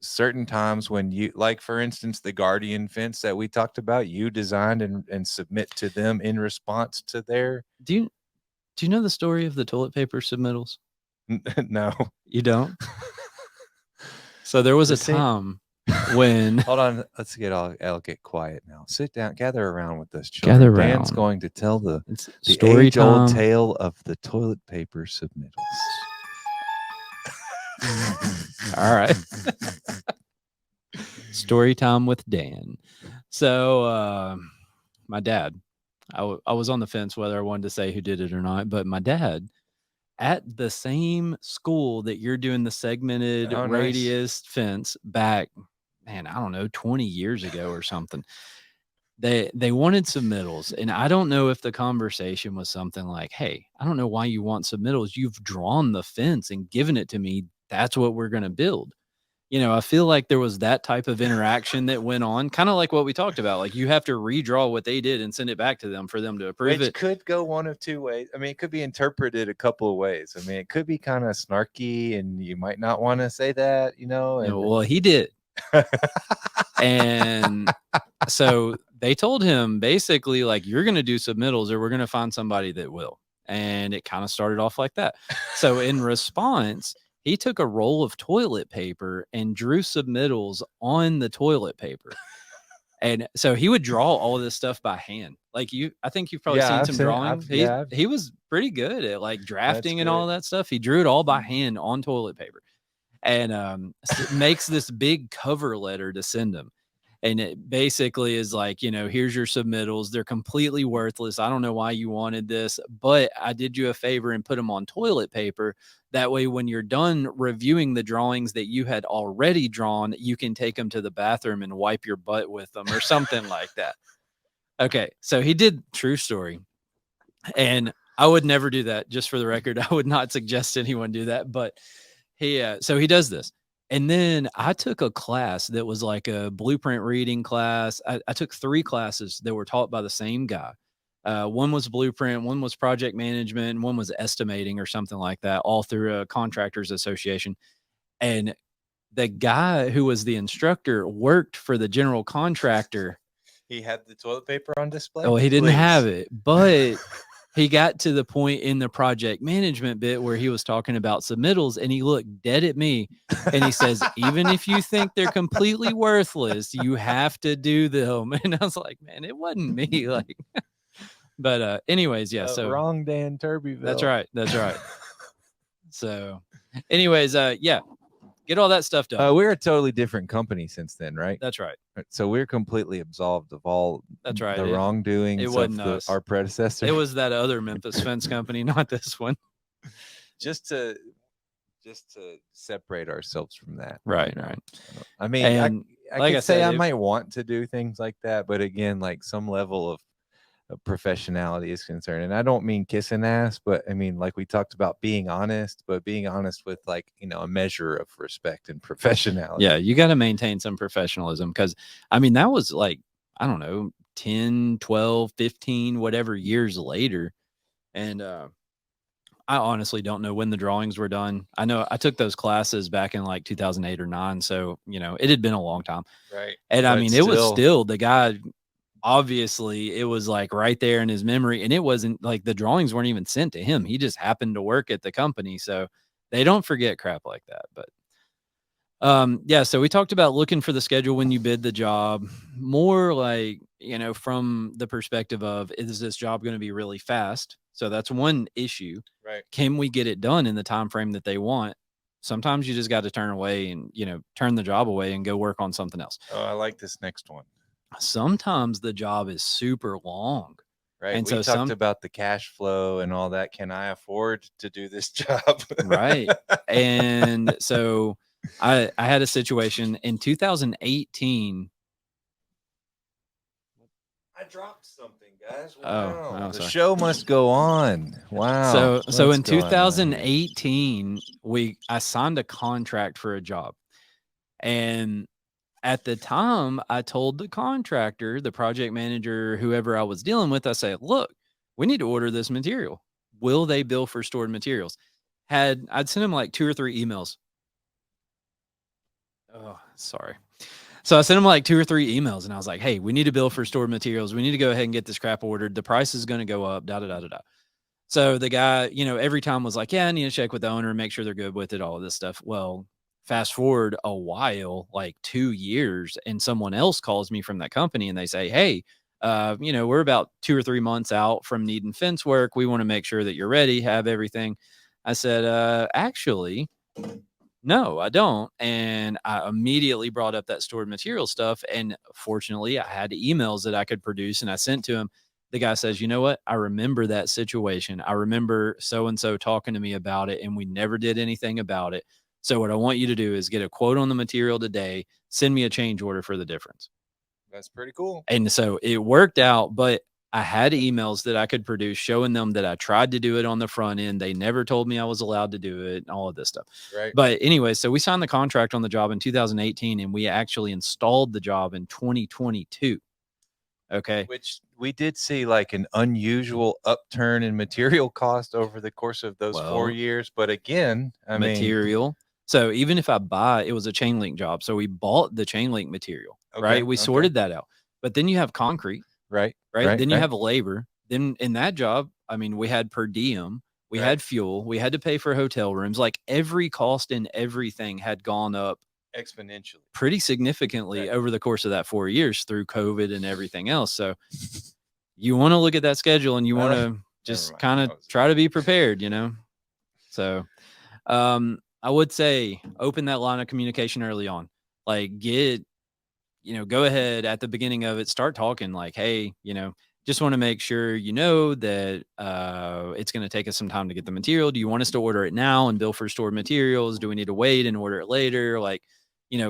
certain times when you, like for instance, the Guardian fence that we talked about, you designed and submit to them in response to their. Do you know the story of the toilet paper submittals? No, you don't. So there was a time when hold on, I'll get quiet now. Sit down, gather around with us, children. Gather around. Dan's going to tell the story age-old tale of the toilet paper submittals. All right. Story time with Dan. So my dad, I was on the fence whether I wanted to say who did it or not, but my dad, at the same school that you're doing the segmented radius fence back, man, I don't know, 20 years ago or something. They wanted submittals, and I don't know if the conversation was something like, hey, I don't know why you want submittals. You've drawn the fence and given it to me. That's what we're going to build. I feel like there was that type of interaction that went on, kind of like what we talked about. Like you have to redraw what they did and send it back to them for them to approve it. It could go one of two ways. I mean, it could be interpreted a couple of ways. I mean, it could be kind of snarky and you might not want to say that, And, well, he did. And so they told him basically like, you're going to do submittals or we're going to find somebody that will. And it kind of started off like that. So in response, he took a roll of toilet paper and drew submittals on the toilet paper. And so he would draw all of this stuff by hand. Like I think you've probably seen some drawing. He was pretty good at like drafting and all of that stuff. He drew it all by hand on toilet paper and makes this big cover letter to send him. And it basically is like, here's your submittals. They're completely worthless. I don't know why you wanted this, but I did you a favor and put them on toilet paper. That way, when you're done reviewing the drawings that you had already drawn, you can take them to the bathroom and wipe your butt with them or something like that. Okay. So he did, true story. And I would never do that. Just for the record, I would not suggest anyone do that, but so he does this. And then I took a class that was like a blueprint reading class. I took 3 classes that were taught by the same guy. One was blueprint, one was project management, and one was estimating or something like that, all through a contractors association. And the guy who was the instructor worked for the general contractor. He had the toilet paper on display? Oh, he didn't have it, but he got to the point in the project management bit where he was talking about submittals and he looked dead at me and he says, even if you think they're completely worthless, you have to do them. And I was like, man, it wasn't me. Like, but anyways, yeah. So wrong Dan Turbyville. That's right. So, anyways, yeah, get all that stuff done. We're a totally different company since then, right? That's right. So we're completely absolved of all That's right. the wrongdoings it wasn't of us. our predecessor. It was that other Memphis fence company, not this one. just to separate ourselves from that. Right, you know? right. I mean, And I like could I say said, I might want to do things like that, but again, like some level of professionality is concerned. And I don't mean kissing ass, but I mean, like we talked about being honest, but being honest with like, a measure of respect and professionality. Yeah, you got to maintain some professionalism because, I mean, that was like, I don't know, 10, 12, 15, whatever years later. And I honestly don't know when the drawings were done. I know I took those classes back in like 2008 or 9. So, it had been a long time. Right. And But I mean, it was still the guy, obviously, it was like right there in his memory. And it wasn't like the drawings weren't even sent to him. He just happened to work at the company. So they don't forget crap like that. But yeah, so we talked about looking for the schedule when you bid the job, more like, from the perspective of, is this job going to be really fast? So that's one issue. Right. Can we get it done in the time frame that they want? Sometimes you just got to turn away and, turn the job away and go work on something else. Oh, I like this next one. Sometimes the job is super long. Right. And we so talked about the cash flow and all that. Can I afford to do this job? Right. And so I had a situation in 2018. I dropped something, guys. Wow. Wow. The Sorry. show must go on. Wow. So in 2018, I signed a contract for a job. And at the time, I told the contractor, the project manager, whoever I was dealing with, I say, look, we need to order this material. Will they bill for stored materials? I'd sent him like 2 or 3 emails. Oh, sorry. So I sent him like 2 or 3 emails and I was like, hey, we need to bill for stored materials. We need to go ahead and get this crap ordered. The price is going to go up, da, da, da, da, da. So the guy, every time was like, yeah, I need to check with the owner and make sure they're good with it, all of this stuff. Well, fast forward a while, like 2 years, and someone else calls me from that company and they say, hey, we're about 2 or 3 months out from needing fence work. We want to make sure that you're ready, have everything. I said, actually, no, I don't. And I immediately brought up that stored material stuff. And fortunately, I had emails that I could produce and I sent to him. The guy says, you know what? I remember that situation. I remember so and so talking to me about it, and we never did anything about it. So, what I want you to do is get a quote on the material today, send me a change order for the difference. That's pretty cool. And so it worked out, but I had emails that I could produce showing them that I tried to do it on the front end. They never told me I was allowed to do it and all of this stuff. Right. But anyway, so we signed the contract on the job in 2018 and we actually installed the job in 2022. Okay. Which we did see like an unusual upturn in material cost over the course of those 4 years. But again, I mean, so even if I buy, it was a chain link job. So we bought the chain link material, right? We sorted that out. But then you have concrete. Right. Then you have labor. Then in that job, I mean, we had per diem, we had fuel, we had to pay for hotel rooms. Like every cost and everything had gone up exponentially, pretty significantly over the course of that 4 years through COVID and everything else. So you want to look at that schedule and you want to just kind of try to be prepared, So I would say open that line of communication early on. Like go ahead at the beginning of it, start talking like, hey, just want to make sure that it's going to take us some time to get the material. Do you want us to order it now and bill for stored materials? Do we need to wait and order it later? Like,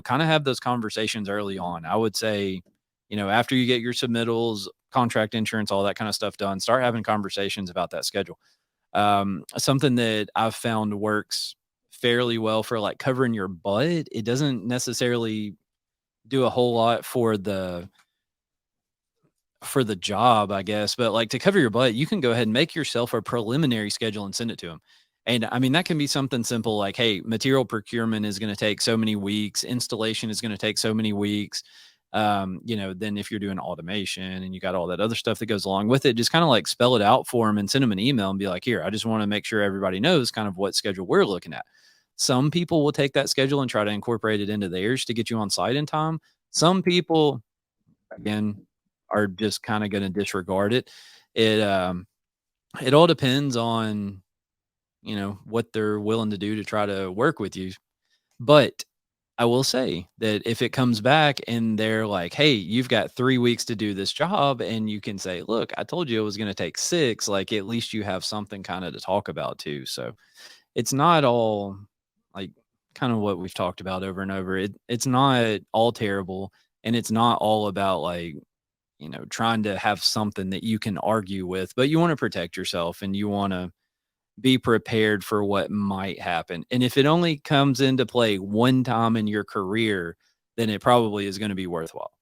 kind of have those conversations early on. I would say, after you get your submittals, contract insurance, all that kind of stuff done, start having conversations about that schedule. Something that I've found works fairly well for like covering your butt. It doesn't necessarily do a whole lot for the job, I guess, but like to cover your butt, you can go ahead and make yourself a preliminary schedule and send it to them. And I mean, that can be something simple like, hey, material procurement is going to take so many weeks. Installation is going to take so many weeks. Then if you're doing automation and you got all that other stuff that goes along with it, just kind of like spell it out for them and send them an email and be like, here, I just want to make sure everybody knows kind of what schedule we're looking at. Some people will take that schedule and try to incorporate it into theirs to get you on site in time. Some people, again, are just kind of going to disregard it. It all depends on, what they're willing to do to try to work with you. But I will say that if it comes back and they're like, "Hey, you've got 3 weeks to do this job," and you can say, "Look, I told you it was gonna take 6," like, at least you have something kinda to talk about too. So, it's not all, like, kinda what we've talked about over and over. It's not all terrible, and it's not all about, like, trying to have something that you can argue with, but you wanna protect yourself and you wanna be prepared for what might happen. And if it only comes into play one time in your career, then it probably is going to be worthwhile.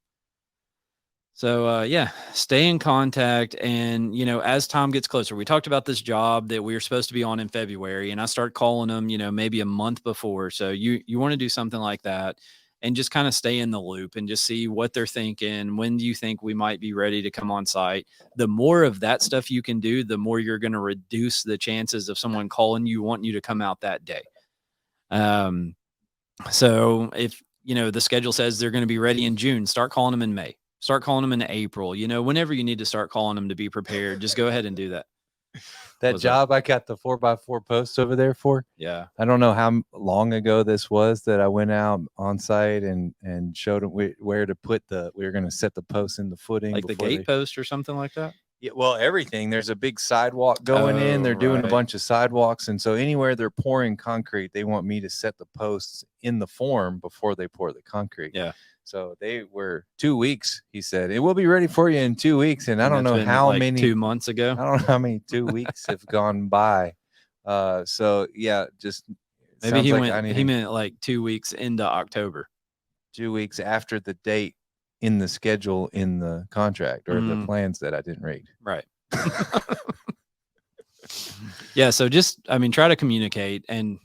So, yeah, stay in contact. And, as time gets closer, we talked about this job that we were supposed to be on in February, and I start calling them, maybe a month before. So you want to do something like that and just kind of stay in the loop and just see what they're thinking. When do you think we might be ready to come on site? The more of that stuff you can do, the more you're going to reduce the chances of someone calling you, wanting you to come out that day. So if, the schedule says they're going to be ready in June, start calling them in May. Start calling them in April. Whenever you need to start calling them to be prepared, just go ahead and do that. That job I got the 4x4 post over there for. Yeah. I don't know how long ago this was that I went out on site and showed them where to put we were going to set the posts in the footing. Like the gate post or something like that? Yeah, well, everything. There's a big sidewalk going in. They're doing a bunch of sidewalks. And so anywhere they're pouring concrete, they want me to set the posts in the form before they pour the concrete. Yeah. So they were 2 weeks, he said. It will be ready for you in 2 weeks. And I don't know how many 2 months ago. I don't know how many 2 weeks have gone by. So yeah, just maybe he meant like 2 weeks into October. 2 weeks after the date in the schedule in the contract or the plans that I didn't read. Right. Yeah. So just, try to communicate, and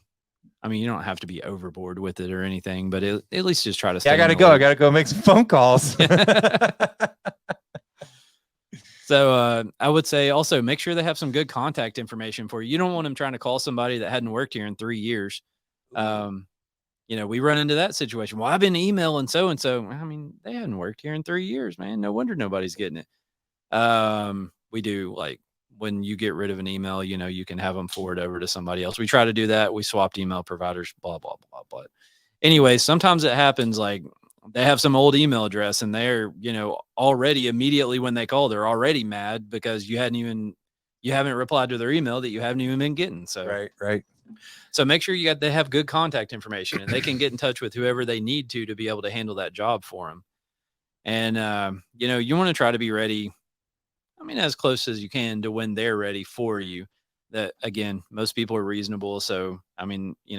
you don't have to be overboard with it or anything, but at least just try to stay. I gotta go. I gotta go make some phone calls. So I would say also make sure they have some good contact information for you. You don't want them trying to call somebody that hadn't worked here in 3 years. We run into that situation. Well, I've been emailing so-and-so. They hadn't worked here in 3 years, man. No wonder nobody's getting it. We do, like, when you get rid of an email, you can have them forward over to somebody else. We try to do that. We swapped email providers, blah, blah, blah. But anyway, sometimes it happens, like, they have some old email address and they're, already immediately when they call, they're already mad because you haven't replied to their email that you haven't even been getting. So, right. So make sure they have good contact information and they can get in touch with whoever they need to be able to handle that job for them. And, you want to try to be ready. As close as you can to when they're ready for you. That, again, most people are reasonable. So, you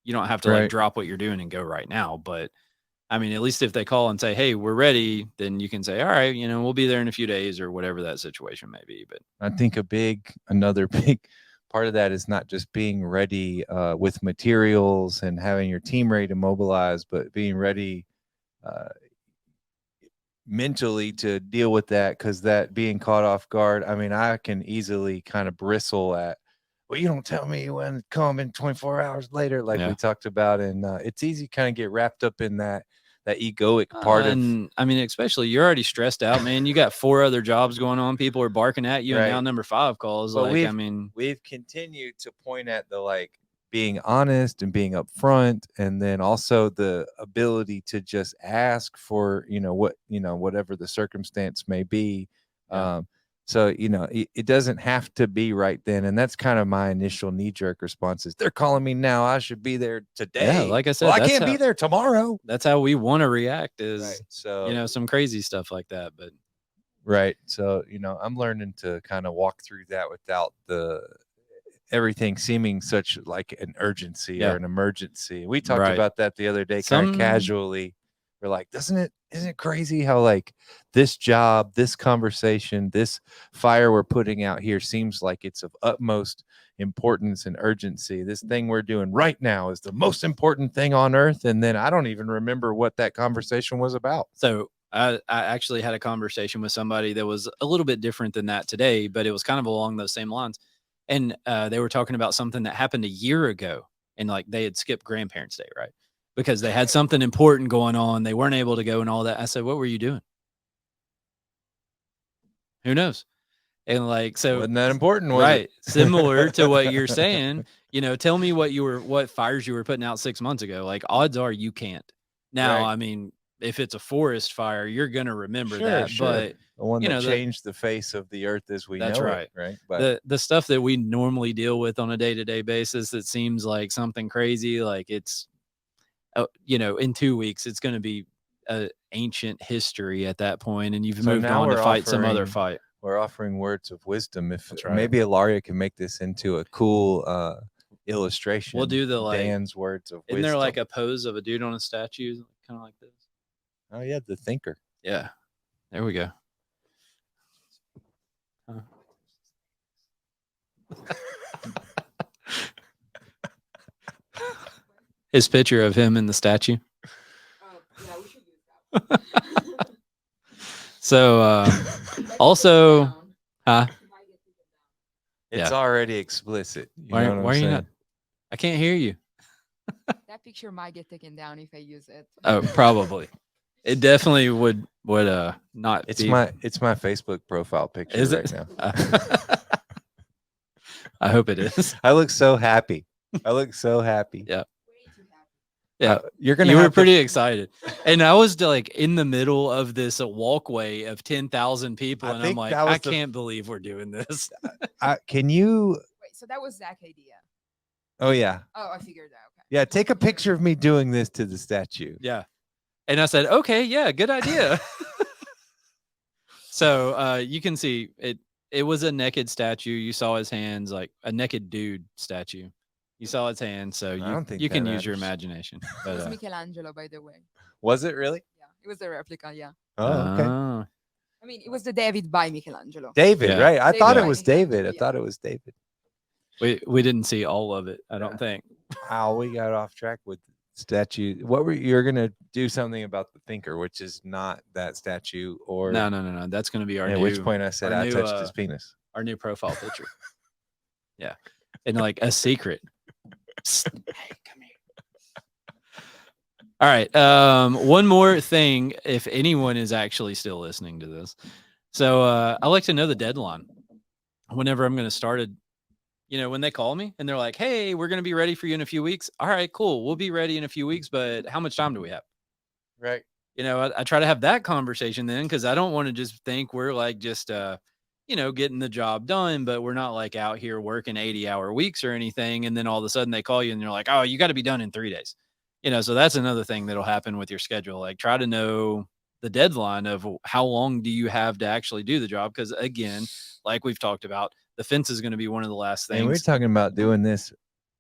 don't have to like drop what you're doing and go right now. But at least if they call and say, "Hey, we're ready," then you can say, "All right, we'll be there in a few days," or whatever that situation may be. But I think another big part of that is not just being ready with materials and having your team ready to mobilize, but being ready mentally to deal with that, because that being caught off guard, I can easily kind of bristle at, well, you don't tell me when to come in 24 hours later, like we talked about. And it's easy to kind of get wrapped up in that egoic part and especially you're already stressed out, man. You got 4 other jobs going on. People are barking at you, and now number 5 calls. But we've continued to point at the being honest and being upfront, and then also the ability to just ask for whatever the circumstance may be. So it doesn't have to be right then, and that's kind of my initial knee-jerk response is, they're calling me now, I should be there today. Yeah, like I said, well, I can't be there tomorrow. That's how we want to react, is so some crazy stuff like that. But so I'm learning to kind of walk through that without everything seeming such like an urgency or an emergency. We talked about that the other day, kind of casually. We're like, isn't it crazy how like this job, this conversation, this fire we're putting out here seems like it's of utmost importance and urgency. This thing we're doing right now is the most important thing on earth. And then I don't even remember what that conversation was about. So I actually had a conversation with somebody that was a little bit different than that today, but it was kind of along those same lines. And they were talking about something that happened a year ago, and like they had skipped Grandparents' Day, right? Because they had something important going on. They weren't able to go and all that. I said, "What were you doing?" Who knows? And like, so wasn't that important, was right, it? similar to what you're saying, tell me what fires you were putting out 6 months ago. Like, odds are you can't. Now, Right. I mean, if it's a forest fire, you're gonna remember Sure, that. sure. But The one that the changed the face of the earth as we That's know right. it, right? But the stuff that we normally deal with on a day-to-day basis that seems like something crazy, like it's in 2 weeks it's going to be ancient history at that point, and you've so moved now on to we're fight some other offering fight. we're offering words of wisdom. If That's right. maybe Ilaria can make this into a cool illustration. We'll do the Dan's words of wisdom. Isn't there like a pose of a dude on a statue, kind of like this? Oh yeah, the thinker. Yeah, there we go. His picture of him in the statue. Yeah, we should use that. So also, It's Yeah. already explicit. why know what are I'm you saying? not? I can't hear you. That picture might get taken down if I use it. Oh, probably. It definitely would not. It's be. my Facebook profile picture Is right it? now. I hope it is. I look so happy. I look so happy. Yeah. Way too happy. Yeah. You're gonna. You were have pretty excited, and I was like in the middle of this walkway of 10,000 people, I and I'm think like, that was I the- can't believe we're doing this. Can you? Wait, so that was Zach's idea. Oh yeah, Oh, I figured that. Okay. yeah. Take a picture of me doing this to the statue. Yeah, and I said, okay, yeah, good idea. So you can see it. It was a naked statue. You saw his hands, like a naked dude statue. You saw his hands, so don't think you can that use your matters. imagination. It But, was Michelangelo, by the way. Was it really? Yeah, it was the replica. Yeah. Oh, okay. I mean, it was the David by Michelangelo. David, Yeah. right? I David thought it by was David. I Michelangelo, thought it was David. we didn't see all of it, I don't Yeah. think. Wow, we got off track with statue. You're gonna do something about the thinker, which is not that statue, or No. That's going to be our at new, which point I said our I new, touched his penis. our new profile picture. Yeah, and like a secret. Psst, hey, come here. All right. One more thing, if anyone is actually still listening to this. So I like to know the deadline whenever I'm going to start it. When they call me and they're like, hey, we're going to be ready for you in a few weeks. All right, cool. We'll be ready in a few weeks, but how much time do we have? Right. I try to have that conversation then, because I don't want to just think we're like just, getting the job done, but we're not like out here working 80-hour weeks or anything. And then all of a sudden they call you and they're like, oh, you got to be done in 3 days. So that's another thing that'll happen with your schedule. Like, try to know the deadline of how long do you have to actually do the job. Because again, like we've talked about, the fence is going to be one of the last things. And we're talking about doing this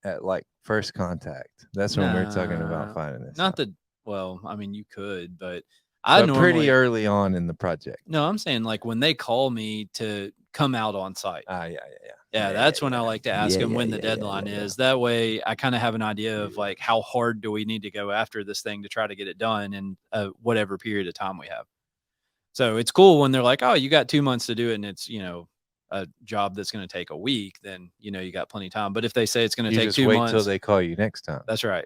at like first contact. That's when we're talking about Nah, finding this. Not out. well, I mean, you could, but But normally, pretty early on in the project. No, I'm saying like when they call me to come out on site. Yeah, That's when I like to ask them when the yeah, deadline is. That way I kind of have an idea of like how hard do we need to go after this thing to try to get it done in whatever period of time we have. So it's cool when they're like, oh, you got 2 months to do it, and it's, a job that's going to take a week, then, you got plenty of time. But if they say it's going to take 2 wait months. till they call you next time. That's right.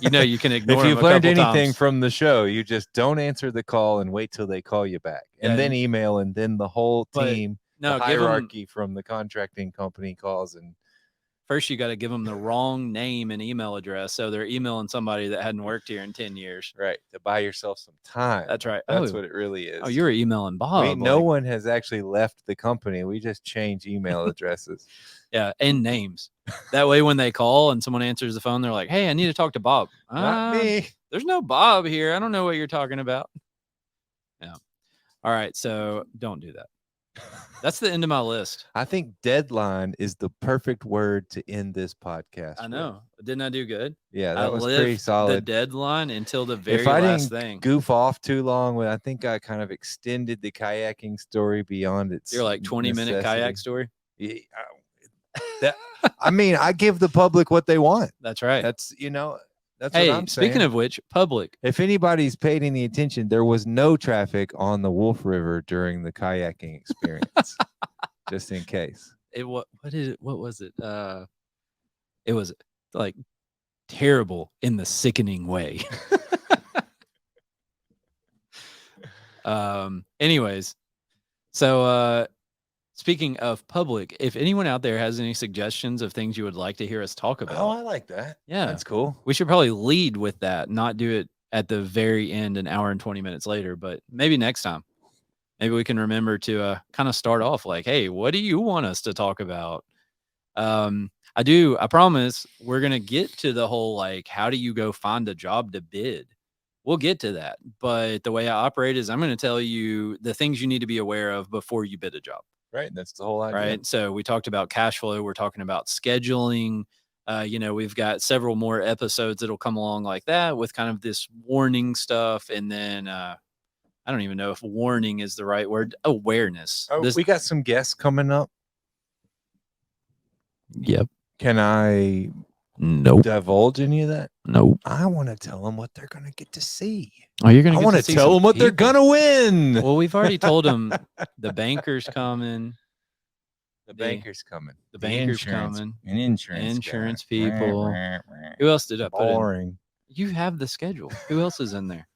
You can ignore if you've them a learned couple anything times. from the show, you just don't answer the call and wait till they call you back, and Yeah, then email, and then the whole But team, no, the give 'em- hierarchy from the contracting company calls, and First, you got to give them the wrong name and email address, so they're emailing somebody that hadn't worked here in 10 years. right, to buy yourself some time. That's right. That's what it really is. Oh, you were emailing Bob. No one has actually left the company. We just change email addresses. Yeah, and names. That way, when they call and someone answers the phone, they're like, "Hey, I need to talk to Bob." Not me. There's no Bob here. I don't know what you're talking about. Yeah. All right, so don't do that. That's the end of my list. I think deadline is the perfect word to end this podcast. I know. Didn't I do good? Yeah, I that was lived pretty solid. The deadline until the very If I last didn't thing. goof off too long, I think I kind of extended the kayaking story beyond its. You're like 20-minute kayak story. Yeah, I mean, I give the public what they want. That's right. That's That's hey, what I'm saying. speaking of which, public. If anybody's paid any attention, there was no traffic on the Wolf River during the kayaking experience. Just in case. What was it? It was like terrible in the sickening way. Anyways, so speaking of public, if anyone out there has any suggestions of things you would like to hear us talk Oh, about, I like that. yeah, That's cool. we should probably lead with that, not do it at the very end, an hour and 20 minutes later. But maybe next time, maybe we can remember to kind of start off like, hey, what do you want us to talk about? I promise we're going to get to the whole, like, how do you go find a job to bid? We'll get to that. But the way I operate is I'm going to tell you the things you need to be aware of before you bid a job. Right. That's the whole idea. Right. So we talked about cash flow. We're talking about scheduling. We've got several more episodes that'll come along like that with kind of this warning stuff. And then I don't even know if warning is the right word. Awareness. Oh, we got some guests coming up. Yep. Can I divulge any of that? Nope. I want to tell them what they're going to get to see. Oh, you're going to I want to tell them what they're going to win. Well, we've already told them the banker's coming. The banker's coming. The banker's coming. An insurance people. Who else did I put in? Boring. You have the schedule. Who else is in there?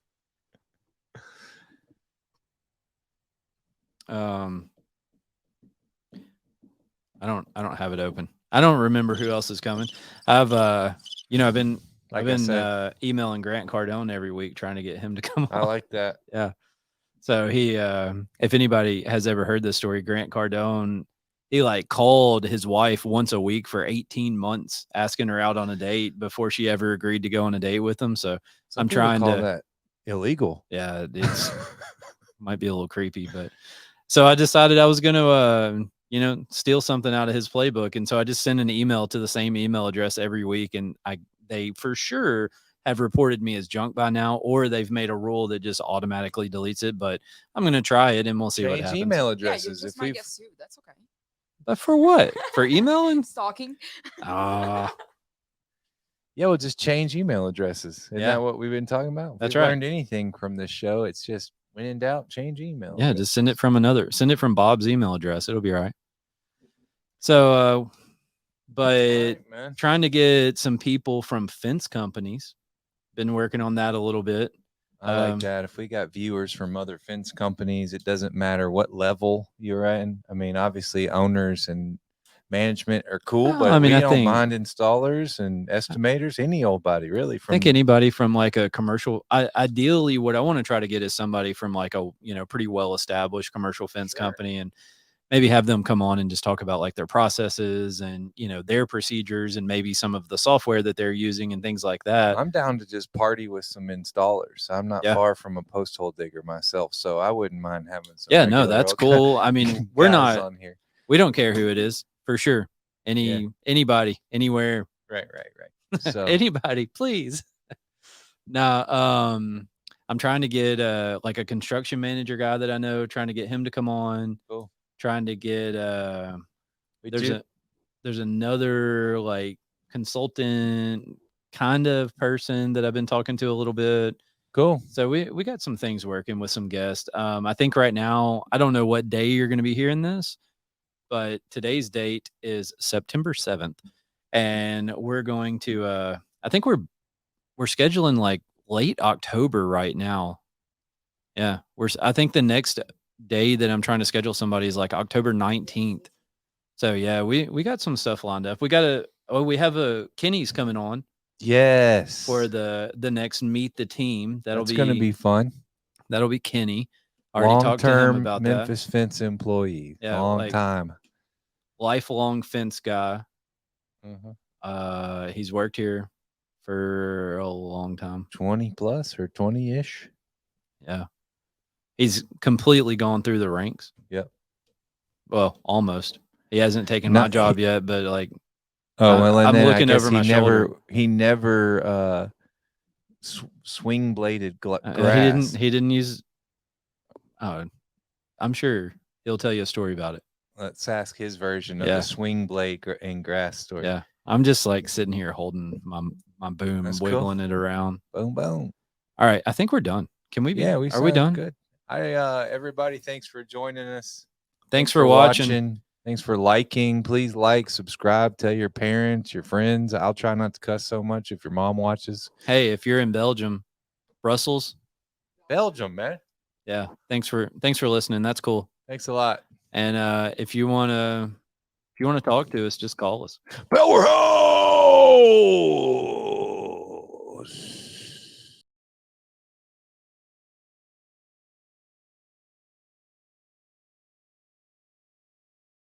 I don't have it open. I don't remember who else is coming. I've been emailing Grant Cardone every week trying to get him to come on. I like that. Yeah. So he if anybody has ever heard this story, Grant Cardone, he like called his wife once a week for 18 months asking her out on a date before she ever agreed to go on a date with him. So I'm trying to call that illegal. Yeah, it's might be a little creepy, but so I decided I was going to steal something out of his playbook. And so I just send an email to the same email address every week. And they for sure have reported me as junk by now, or they've made a rule that just automatically deletes it. But I'm going to try it and we'll see what happens. Email addresses. Yeah, you just might get sued. That's okay. But for what? For emailing? Stalking. Yeah, we'll just change email addresses. Isn't that what we've been talking about? That's right. Right. Learned anything from this show? It's just when in doubt, change email. Yeah, just send it from Bob's email address. It'll be all right. So, but trying to get some people from fence companies. Been working on that a little bit. I like that. If we got viewers from other fence companies, it doesn't matter what level you're in. I mean, obviously owners and management are cool, but I don't mind installers and estimators, any old body really. I think anybody from like a commercial, ideally what I want to try to get is somebody from like a, pretty well-established commercial fence company, and maybe have them come on and just talk about like their processes and, their procedures and maybe some of the software that they're using and things like that. I'm down to just party with some installers. I'm not far from a post hole digger myself, so I wouldn't mind having some. Yeah, no, that's cool. I mean, we're not on here. We don't care who it is, for sure. Anybody, anywhere. Right. So anybody, please. Now, I'm trying to get like a construction manager guy that I know, trying to get him to come on. Cool. Trying to get there's another like consultant kind of person that I've been talking to a little bit. Cool. So we got some things working with some guests. I think right now, I don't know what day you're going to be hearing this, but today's date is September 7th, and we're going to I think we're scheduling like late October right now. Yeah, I think the next day that I'm trying to schedule somebody is like October 19th. So yeah, we got some stuff lined up. We have a Kenny's coming on. Yes. For the next Meet the Team. That's going to be fun. That'll be Kenny. Already talked to him about Memphis Fence employee. Yeah, long time. Lifelong fence guy. Mm-hmm. He's worked here for a long time. 20 plus or 20-ish. Yeah. He's completely gone through the ranks. Yep. Well, almost. He hasn't taken my job yet, but like, I'm looking over my shoulder. He never swing bladed grass. He didn't use. I'm sure he'll tell you a story about it. Let's ask his version of the swing blade and grass story. Yeah, I'm just like sitting here holding my boom and wiggling it around. Boom, boom. All right, I think we're done. Can we be? Yeah, are we done? Good. Everybody, thanks for joining us. Thanks for watching. Thanks for liking. Please like, subscribe, tell your parents, your friends. I'll try not to cuss so much if your mom watches. Hey, if you're in Belgium, Brussels. Belgium, man. Yeah. Thanks for listening. That's cool. Thanks a lot. And if you wanna talk to us, just call us. PowerHouse.